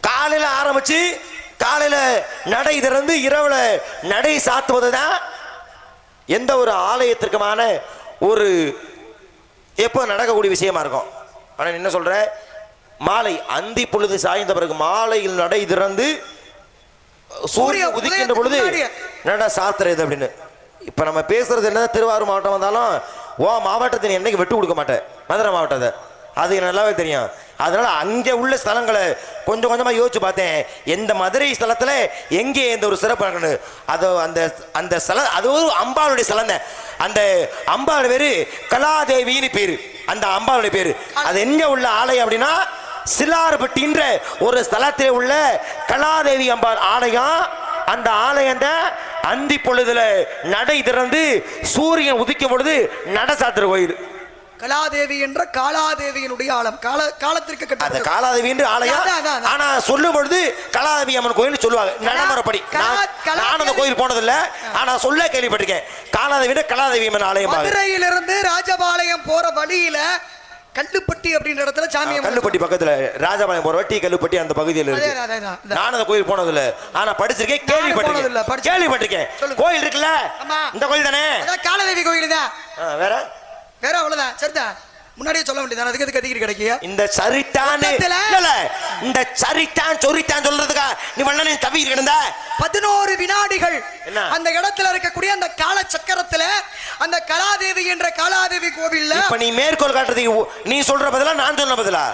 Speaker 1: காலையில ஆரம்பிச்சு காலையில நடை திறந்து இரவுல நடை சாத்துவதுதான் எந்த ஒரு ஆலயத்திற்குமான ஒரு எப்போ நடக்கக்கூடிய விஷயமா இருக்கும். ஆனா என்ன சொல்ற, மாலை அந்தி பொழுது சாய்ந்த பிறகு மாலையில் நடை திறந்து சூரியன் உதிக்கின்ற பொழுது நட சாத்துறது அப்படின்னு. இப்ப நம்ம பேசுறது என்ன, திருவாரூர் மாவட்டம் வந்தாலும் ஓ மாவட்டத்தை என்னைக்கு விட்டு கொடுக்க மாட்டேன், மதுரை மாவட்டத்தை. அது நல்லாவே தெரியும். அதனால அங்கே உள்ள ஸ்தலங்களை கொஞ்சம் கொஞ்சமா யோசிச்சு பார்த்தேன். எந்த மதுரை ஸ்தலத்துல எங்கே எந்த ஒரு சிறப்பு அது அந்த அந்த ஸ்தலம் அது ஒரு அம்பாளுடைய ஸ்தலம் தான். அந்த அம்பாள் பேரு கலாதேவின்னு பேரு. அந்த அம்பாளுடைய பேரு அது எங்க உள்ள ஆலயம் அப்படின்னா சிலார்பட்டின்ற ஒரு ஸ்தலத்தில் உள்ள கலாதேவி அம்பாள் ஆலயம். அந்த ஆலயம் அந்தி பொழுதுல நடை திறந்து சூரியன் உதிக்கும் பொழுது நட சாத்துற கோயில். கலாதேவி என்ற காலாதேவியினுடைய ஆலயம். காலத்திற்கு அந்த காலாதேவி என்று ஆலயம். ஆனா சொல்லும் பொழுது கலாதேவி அம்மன் கோயில் சொல்லுவாங்க நடைமுறைப்படி. நான் அந்த கோயில் போனதில்ல, ஆனா சொல்ல கேள்விப்பட்டிருக்கேன். கலாதேவி அம்மன் ஆலயம். மதுரையிலிருந்து ராஜபாளையம் போற வழியில கல்லுப்பட்டி அப்படின்ற இடத்துல சாமி. கல்லுப்பட்டி பக்கத்துல ராஜபாளையம் போற வட்டி கல்லுப்பட்டி அந்த பகுதியில் இருக்கு. நான் அந்த கோயில் போனதில்ல, ஆனா படிச்சிருக்கேன், கேள்விப்பட்டிருக்கேன். கோயில் இருக்குல்ல, இந்த கோயில் தானே காலாதேவி கோயில் தான். வேற வேற அவ்வளவுதான். சரிதான், முன்னாடியே சொல்ல வேண்டியது. அதுக்கு கத்திக்கிட்டு கிடைக்கிய இந்த சரிட்டான் இந்த சரிட்டான் சொரிட்டான் சொல்றதுக்கா நீ வண்ண தவி கிடந்த 11 வினாடிகள் அந்த இடத்துல இருக்கக்கூடிய அந்த கால சக்கரத்துல அந்த கலாதேவி என்ற காலாதேவி கோவில்ல. இப்ப நீ மேற்கோள் காட்டுறதுக்கு நீ சொல்ற பதிலா நான் சொன்ன பதிலா?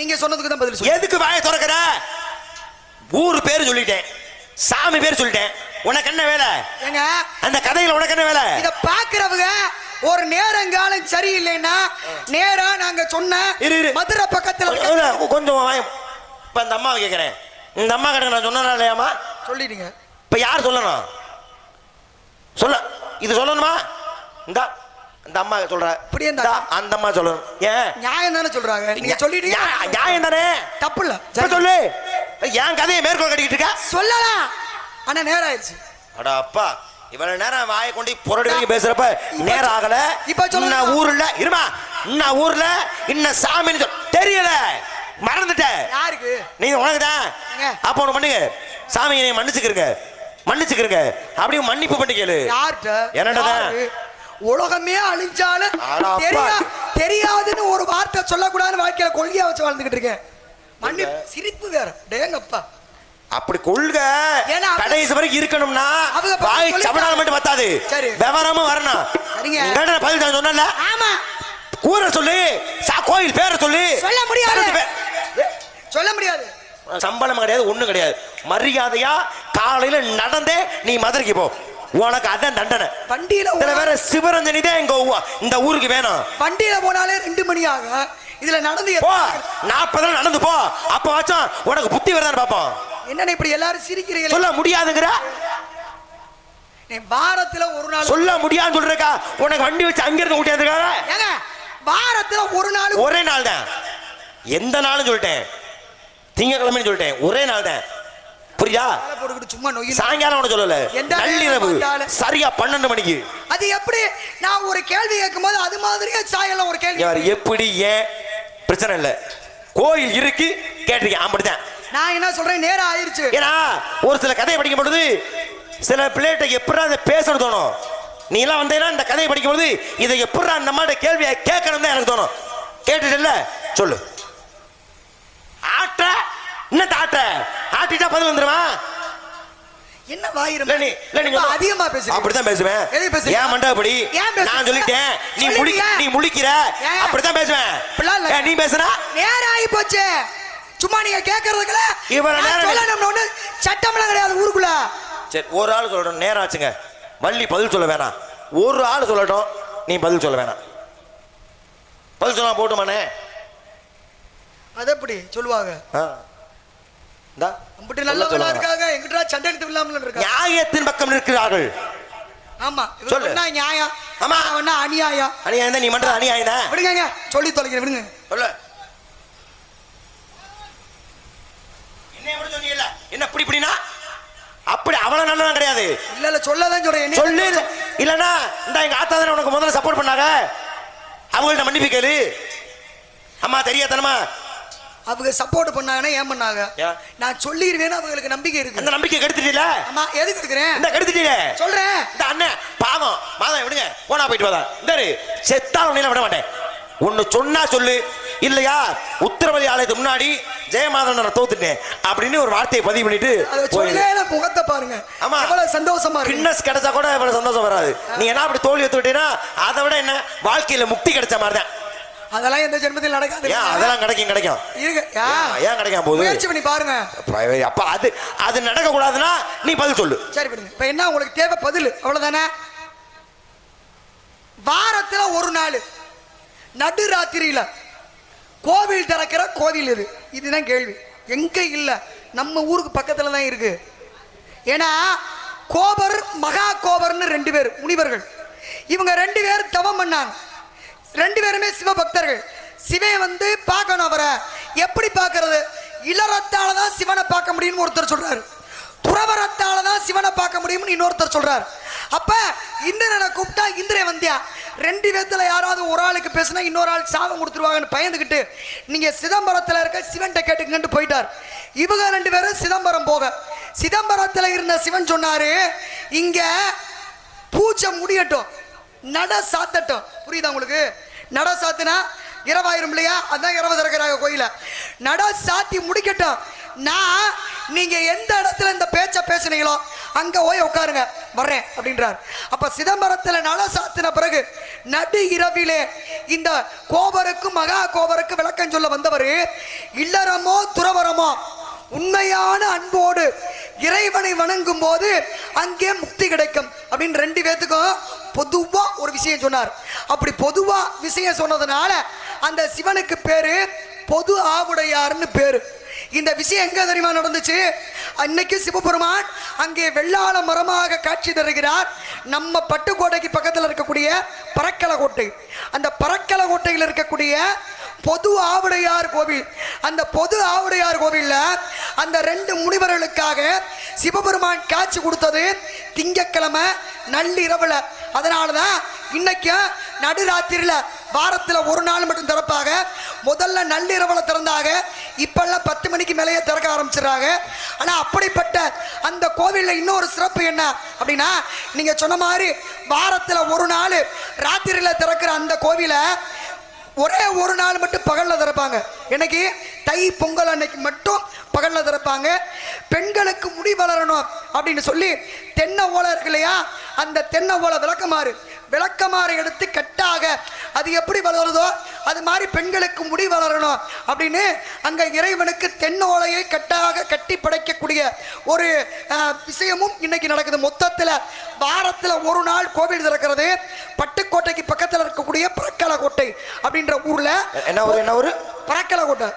Speaker 1: நீங்க சொன்னதுக்கு தான் பதில். எதுக்கு வாயை திறக்கிற? ஊரு பேரு சொல்லிட்டேன், சாமி பேர் சொல்லிட்டேன். உனக்கு என்ன வேலை? ஏங்க அந்த கதையில உனக்கு என்ன வேலை? இத பாக்குறவங்க ஒரு நேரங்காலம் சரியில்லைன்னா நேரா நாங்க சொன்ன மதுரை பக்கத்துல கொஞ்சம் இப்ப இந்த அம்மாவை கேட்கிறேன். இந்த அம்மா கிட்ட நான் சொன்னா இல்லையாமா? சொல்லிடுங்க. இப்ப யார் சொல்லணும்? சொல்ல இது சொல்லணுமா? இந்த இந்த அம்மா சொல்ற இப்படி அந்த அம்மா சொல்லணும். ஏன் நியாயம் தானே சொல்றாங்க. நீங்க சொல்லிட்டீங்க, நியாயம் தானே, தப்பு இல்ல. சொல்லு. ஏன் கதையை மேற்கோள் கட்டிக்கிட்டு இருக்க? சொல்லலாம், ஆனா நேரம் ஆயிடுச்சு. அட அப்பா, இவ்வளவு நேரம் வாயை கொண்டு புரடி பேசுறப்ப நேரம் ஆகல. இப்ப சொல்ல ஊர்ல இருமா, இன்னும் ஊர்ல இன்னும் சாமின்னு தெரியல, மறந்துட்ட. யாருக்கு? நீங்க உனக்குதான். அப்ப ஒண்ணு பண்ணுங்க, சாமி நீ மன்னிச்சுக்கிறங்க அப்படியே மன்னிப்பு பண்ணி கேளு. என்னடா உலகமே அழிஞ்சாலும் தெரியாதுன்னு ஒரு வார்த்தை சொல்லக்கூடாதுன்னு வாழ்க்கையில கொள்கையா வச்சு வாழ்ந்துகிட்டு இருக்கேன். மன்னிப்பு சிரிப்பு வேற. டேங்கப்பா, அப்படி கொள்க கடைசி வரைக்கும் இருக்கணும்னா வாய் சவடால மட்டும் பத்தாது, விவரமும் வரணும். பதில் சொன்ன கூற சொல்லு, கோயில் பேரை சொல்லு. சொல்ல முடியாது. சம்பளம் கிடையாது, ஒண்ணும் கிடையாது. மரியாதையா காலையில நடந்தே நீ மதுரைக்கு போ, உனக்கு அதான் தண்டனை. வண்டியில வேற சிவரஞ்சனி தான் இந்த ஊருக்கு வேணும். வண்டியில போனாலே 2 மணி ஆகும். இதுல நடந்து 40 நடந்து போ, அப்ப வாச்சும் உனக்கு புத்தி வரதான் பாப்போம். என்ன இப்படி எல்லாரும் சிரிக்கிறீங்க? சொல்ல முடியாதுங்கிற நீ வாரத்துல ஒரு நாள்
Speaker 2: சொல்ல முடியாதுன்னு சொல்றக்கா உனக்கு வண்டி வச்சு அங்கிருந்து ஊட்டியாந்துருக்காங்க.
Speaker 1: ஏங்க வாரத்துல ஒரு நாள்
Speaker 2: ஒரே நாள் தான். எந்த நாளும் சொல்லிட்டேன், திங்கக்கிழமைன்னு சொல்லிட்டேன், ஒரே நாள் தான். புரியுதா?
Speaker 1: போட்டுக்கிட்டு சும்மா நொய்.
Speaker 2: சாயங்காலம் ஒண்ணு சொல்லல, நள்ளிரவு சரியா 12 மணிக்கு.
Speaker 1: அது எப்படி? நான் ஒரு கேள்வி கேட்கும் போது அது மாதிரியே சாயங்காலம் ஒரு கேள்வி.
Speaker 2: யார் எப்படி ஏன் பிரச்சனை இல்ல, கோயில் இருக்கு கேட்டிருக்கேன், அப்படித்தான்.
Speaker 1: நான் என்ன சொல்றேன், நேரம் ஆயிருச்சு.
Speaker 2: ஏன்னா ஒரு சில கதையை படிக்கும் பொழுது சில பிள்ளைகிட்ட எப்படி அதை பேசணும் தோணும். நீ எல்லாம் வந்தேன்னா இந்த கதையை படிக்கும் பொழுது இதை எப்படி அந்த மாதிரி கேள்வியை கேட்கணும் தான் எனக்கு தோணும். கேட்டுட்டு சொல்லு. ஆட்ட என்ன ஆட்ட ஆட்டிட்டா பதில் வந்துருமா?
Speaker 1: என்ன வாயிரும்
Speaker 2: அதிகமா பேசு. அப்படித்தான் பேசுவேன். ஏன் மண்டபடி நான் சொல்லிட்டேன், நீ முழிக்கிற, அப்படித்தான் பேசுவேன். நீ பேசுனா
Speaker 1: நேரம் ஆகி போச்சு. சும்மா நீங்க கேட்கறதுக்குல இவர சட்டம்லாம் கிடையாது ஊருக்குள்ள.
Speaker 2: சரி, ஒரு ஆள் சொல்லட்டும், நேரம் ஆச்சுங்க. வள்ளி பதில் சொல்ல வேணாம், ஒரு ஆள் சொல்லட்டும், நீ பதில் சொல்ல வேணாம். பதில் சொல்ல போட்டுமானே?
Speaker 1: அது எப்படி சொல்லுவாங்க? நல்லவங்களா இருக்காங்க, எங்கிட்ட சண்டை எடுத்து இல்லாமல் இருக்காங்க.
Speaker 2: நியாயத்தின் பக்கம் இருக்கிறார்கள்.
Speaker 1: ஆமா, சொல்லு. நியாயம்.
Speaker 2: ஆமா,
Speaker 1: அநியாயம்.
Speaker 2: அநியாயம் தான் நீ பண்ற அநியாயம் தான்.
Speaker 1: விடுங்க, சொல்லி தொலைக்கிறேன், விடுங்க.
Speaker 2: சொல்லு. என்ன எப்படி சொன்னீங்கல்ல, என்ன இப்படி இப்படினா அப்படி அவ்வளவு நல்லதான் கிடையாது.
Speaker 1: இல்ல சொல்லதான் சொல்றேன்.
Speaker 2: சொல்லு. இல்லனா இந்த எங்க ஆத்தா தானே உனக்கு முதல்ல சப்போர்ட் பண்ணாங்க, அவங்கள்ட்ட மன்னிப்பு கேளு. அம்மா தெரியாதனமா
Speaker 1: அவங்க சப்போர்ட் பண்ணாங்கன்னா ஏன் பண்ணாங்க? நான் சொல்லிடுவேன்னு அவங்களுக்கு நம்பிக்கை இருக்கு.
Speaker 2: அந்த நம்பிக்கை கெடுத்துட்டீல?
Speaker 1: அம்மா எதுக்கு எடுக்கிறேன்?
Speaker 2: இந்த கெடுத்துட்டீல
Speaker 1: சொல்றேன்.
Speaker 2: இந்த அண்ணன் பாவம் மாதம் விடுங்க, போனா போயிட்டு வாடா. இந்த செத்தா உன்னையில விட மாட்டேன். ஒன்னு சொன்னா சொல்லு, இல்லையா உத்தரவதி ஆலயத்துக்கு முன்னாடி ஜெயமாதவனை தோத்துட்டேன் அப்படின்னு ஒரு வார்த்தையை பதிவு பண்ணிட்டு
Speaker 1: முகத்தை பாருங்க.
Speaker 2: ஆமா,
Speaker 1: எவ்வளவு சந்தோஷமா இருக்கு.
Speaker 2: கின்னஸ் கிடைச்சா கூட இவ்வளவு சந்தோஷம் வராது. நீ என்ன அப்படி தோல்வி எடுத்துட்டீங்கன்னா அதை விட என்ன வாழ்க்கையில முக்தி கிடைச்ச மாதிரி தான்.
Speaker 1: அதெல்லாம் எந்த ஜென்மத்தில் நடக்காது.
Speaker 2: அதெல்லாம் கிடைக்கும் ஏன் கிடைக்கும் போது
Speaker 1: முயற்சி பண்ணி பாருங்க.
Speaker 2: அப்ப அது நடக்க கூடாதுன்னா நீ பதில் சொல்லு.
Speaker 1: சரி விடுங்க. இப்ப என்ன உங்களுக்கு தேவை? பதில் அவ்வளவுதானே. வாரத்துல ஒரு நாள் நடு ராத்திரியில கோவில் திறக்கிற கோவில் இது. இதுதான் கேள்வி. எங்க இல்ல, நம்ம ஊருக்கு பக்கத்துல தான் இருக்கு. ஏன்னா கோபர் மகா கோபர்னு 2 பேர் முனிவர்கள். இவங்க 2 பேர் தவம் பண்ணாங்க. 2 பேருமே சிவபக்தர்கள். சிவன் வந்து பார்க்கணும். அவரை எப்படி பார்க்கறது? இளரத்தால தான் சிவனை பார்க்க முடியும்னு ஒருத்தர் சொல்றாரு, துறவரத்தால தான் சிவனை பார்க்க முடியும்னு இன்னொருத்தர் சொல்றாரு. அப்ப இந்திரனை கூப்பிட்டா இந்திரன் வந்தியா 2 பேத்துல யாராவது ஒரு ஆளுக்கு பேசினா இன்னொரு ஆள் சாபம் கொடுத்துருவாங்கன்னு பயந்துக்கிட்டு நீங்க சிதம்பரத்தில் இருக்க சிவன்கிட்ட கேட்டுக்கிட்டு போயிட்டார். இவங்க 2 பேரும் சிதம்பரம் போக, சிதம்பரத்தில் இருந்த சிவன் சொன்னாரு, இங்க பூஜை முடியட்டும், நட சாத்தட்டும். புரியுதா உங்களுக்கு? நட சாத்தினா இரவாயிரும் இல்லையா? அதான் இரவு திறக்கிறாங்க கோயில. நட சாத்தி முடிக்கட்டும், நான் நீங்க எந்த இடத்துல இந்த பேச்ச பேசுனீங்களோ அங்க போய் உட்காருங்க, வர்றேன் அப்படின்றார். அப்ப சிதம்பரத்துல நட சாத்தின பிறகு நடு இரவிலே இந்த கோபருக்கு மகா கோபருக்கு விளக்கம் சொல்ல வந்தவர், இல்லறமோ துறவரமோ உண்மையான அன்போடு இறைவனை வணங்கும் போது அங்கே முக்தி கிடைக்கும் அப்படின்னு 2 பேத்துக்கும் பொதுவா ஒரு விஷயம் சொன்னார். அப்படி பொதுவா விஷயம் சொன்னதுனால அந்த சிவனுக்கு பேரு பொது ஆவுடையார்னு பேரு. இந்த விஷயம் எங்க தெரியுமா நடந்துச்சு? அன்னைக்கு சிவபெருமான் அங்கே வெள்ளாள மரமாக காட்சி தருகிறார். நம்ம பட்டுக்கோட்டைக்கு பக்கத்தில் இருக்கக்கூடிய பறக்கலை கோட்டை, அந்த பறக்கலை கோட்டையில் இருக்கக்கூடிய பொது ஆவுடையார் கோவில். அந்த பொது ஆவுடையார் கோவில்ல அந்த 2 முனிவர்களுக்காக சிவபெருமான் காட்சி கொடுத்தது திங்கட்கிழமை நள்ளிரவுல. அதனாலதான் இன்னைக்கு நடுராத்திரியில வாரத்துல ஒரு நாள் மட்டும் திறப்பாங்க. முதல்ல நள்ளிரவுல திறந்தாங்க, இப்பெல்லாம் 10 மணிக்கு மேலேயே திறக்க ஆரம்பிச்சிடறாங்க. ஆனா அப்படிப்பட்ட அந்த கோவில்ல இன்னொரு சிறப்பு என்ன அப்படின்னா, நீங்க சொன்ன மாதிரி வாரத்துல ஒரு நாள் ராத்திரியில திறக்கிற அந்த கோவிலை ஒரே ஒரு நாள் மட்டும் பகல்ல திறப்பாங்க. இன்னைக்கு தை பொங்கல் அன்னைக்கு மட்டும் பகல்ல திறப்பாங்க. பெண்களுக்கு முடி வளரணும் அப்படின்னு சொல்லி தென்னை ஓலை இருக்கு இல்லையா, அந்த தென்னை ஓலை விளக்கமாறு எடுத்து கட்டாக அது எப்படி வளருதோ அது மாதிரி பெண்களுக்கு முடி வளரணும் அப்படின்னு அங்க இறைவனுக்கு தென்னை ஓலையை கட்டாக கட்டி படைக்கக்கூடிய ஒரு விஷயமும் இன்னைக்கு நடக்குது. மொத்தத்தில் வாரத்தில் ஒரு நாள் கோவில் திறக்கிறது. பட்டுக்கோட்டைக்கு பக்கத்தில் இருக்கக்கூடிய பறக்கலை கோட்டை அப்படின்ற ஊர்ல என்ன ஊரு? பறக்கலை கோட்டை.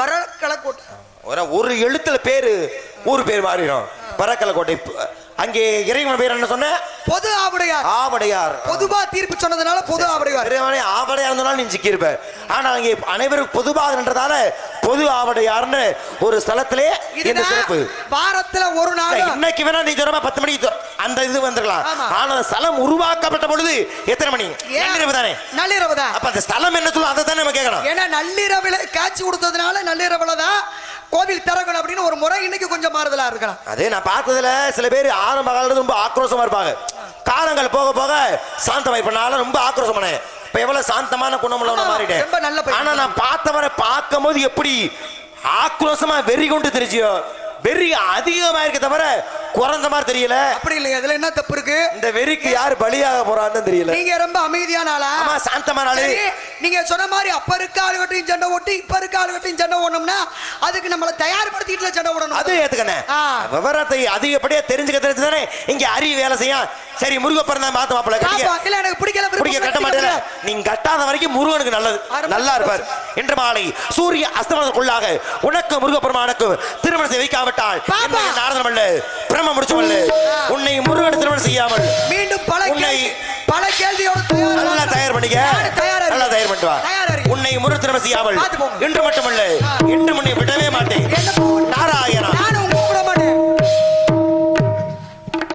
Speaker 1: பறக்கலை கோட்டை
Speaker 2: ஒரு எழுத்துல பேரு ஊர் பேர் மாறிடும். பறக்கலை கோட்டை அங்கே இறைவன் பேர் என்ன சொன்ன?
Speaker 1: பொது ஆவுடையார்.
Speaker 2: ஆவடையார்.
Speaker 1: பொதுவா தீர்ப்பு சொன்னதுனால பொது ஆவுடையார்.
Speaker 2: இறைவனே ஆவடையார் இருந்தாலும் நீ சிக்கியிருப்ப. ஆனா அங்கே அனைவரும் பொதுவாக நின்றதால பொது ஆவடையார்னு ஒரு ஸ்தலத்திலே இந்த சிறப்பு.
Speaker 1: வாரத்துல ஒரு நாள்.
Speaker 2: இன்னைக்கு வேணா நீ சொல்றமா 10 மணிக்கு அந்த இது வந்துடலாம். ஆனா ஸ்தலம் உருவாக்கப்பட்ட பொழுது எத்தனை மணி? நள்ளிரவு தானே?
Speaker 1: நள்ளிரவு தான்.
Speaker 2: அப்ப அந்த ஸ்தலம் என்ன சொல்லும் அதை தானே நம்ம கேட்கணும்.
Speaker 1: ஏன்னா நள்ளிரவுல காட்சி கொடுத்ததுனால நள்ளிரவுல தான் கோவில் திறக்கணும் அப்படின்னு ஒரு முறை. இன்னைக்கு கொஞ்சம் மாறுதலா இருக்கலாம்.
Speaker 2: அதே நான் பார்த்ததுல சில பேர் ஆரம்ப காலத்துல ரொம்ப ஆக்ரோஷமா இருப்பாங்க. காலங்கள் போக போக சாந்தமா. இப்ப நான் ரொம்ப ஆக்ரோஷமான இப்ப எவ்வளவு சாந்தமான குணமுள்ள மாறிட்டேன். ஆனா நான் பார்த்தவரை பார்க்கும் போது எப்படி ஆக்ரோஷமா வெறி கொண்டு தெரிஞ்சியோ. வெறி அதிகமா இருக்க தவிர குறைந்த மாதிரி தெரியல.
Speaker 1: அப்படி இல்லையா? இதுல என்ன தப்பு இருக்கு?
Speaker 2: இந்த வெறிக்கு யாரு பலியாக போறான்னு தெரியல.
Speaker 1: நீங்க ரொம்ப அமைதியான ஆளா?
Speaker 2: ஆமா, சாந்தமான ஆளு.
Speaker 1: நீங்க சொன்ன மாதிரி அப்ப இருக்க ஆளுகட்டையும் சண்டை ஓட்டி இப்ப இருக்க ஆளுகட்டையும் சண்டை ஓடணும்னா அதுக்கு நம்மள தயார்படுத்திட்டு சண்டை ஓடணும்.
Speaker 2: அது ஏத்துக்கண்ணே. விவரத்தை அதிகப்படியா தெரிஞ்சுதானே இங்க அறிவு வேலை செய்யும். சரி, முருகப்பர் தான் மாத்த மாப்பிள்ள கட்டிக்க.
Speaker 1: இல்ல எனக்கு பிடிக்கல.
Speaker 2: பிடிக்க கட்ட மாட்டேன். நீங்க கட்டாத வரைக்கும் முருகனுக்கு நல்லது, நல்லா இருப்பார். இன்று மாலை சூரிய அஸ்தமனத்துக்குள்ளாக உனக்கு முருகப்பெருமானுக்கு திருமணம் செய்ய வைக்காவிட்டால் நாரதம் அல்ல பிரம்ம முடிச்சவல்ல. உன்னை முருகன் திருமணம் செய்யாமல்
Speaker 1: மீண்டும் பல கேள்வியோட
Speaker 2: நல்லா தயார் பண்ணிக்க. நல்லா தயார் பண்ணிட்டு வா. உன்னை முருகன் திருமணம் செய்யாமல் இன்று மட்டுமல்ல இன்று முன்னே விடவே மாட்டேன். நாராயணா.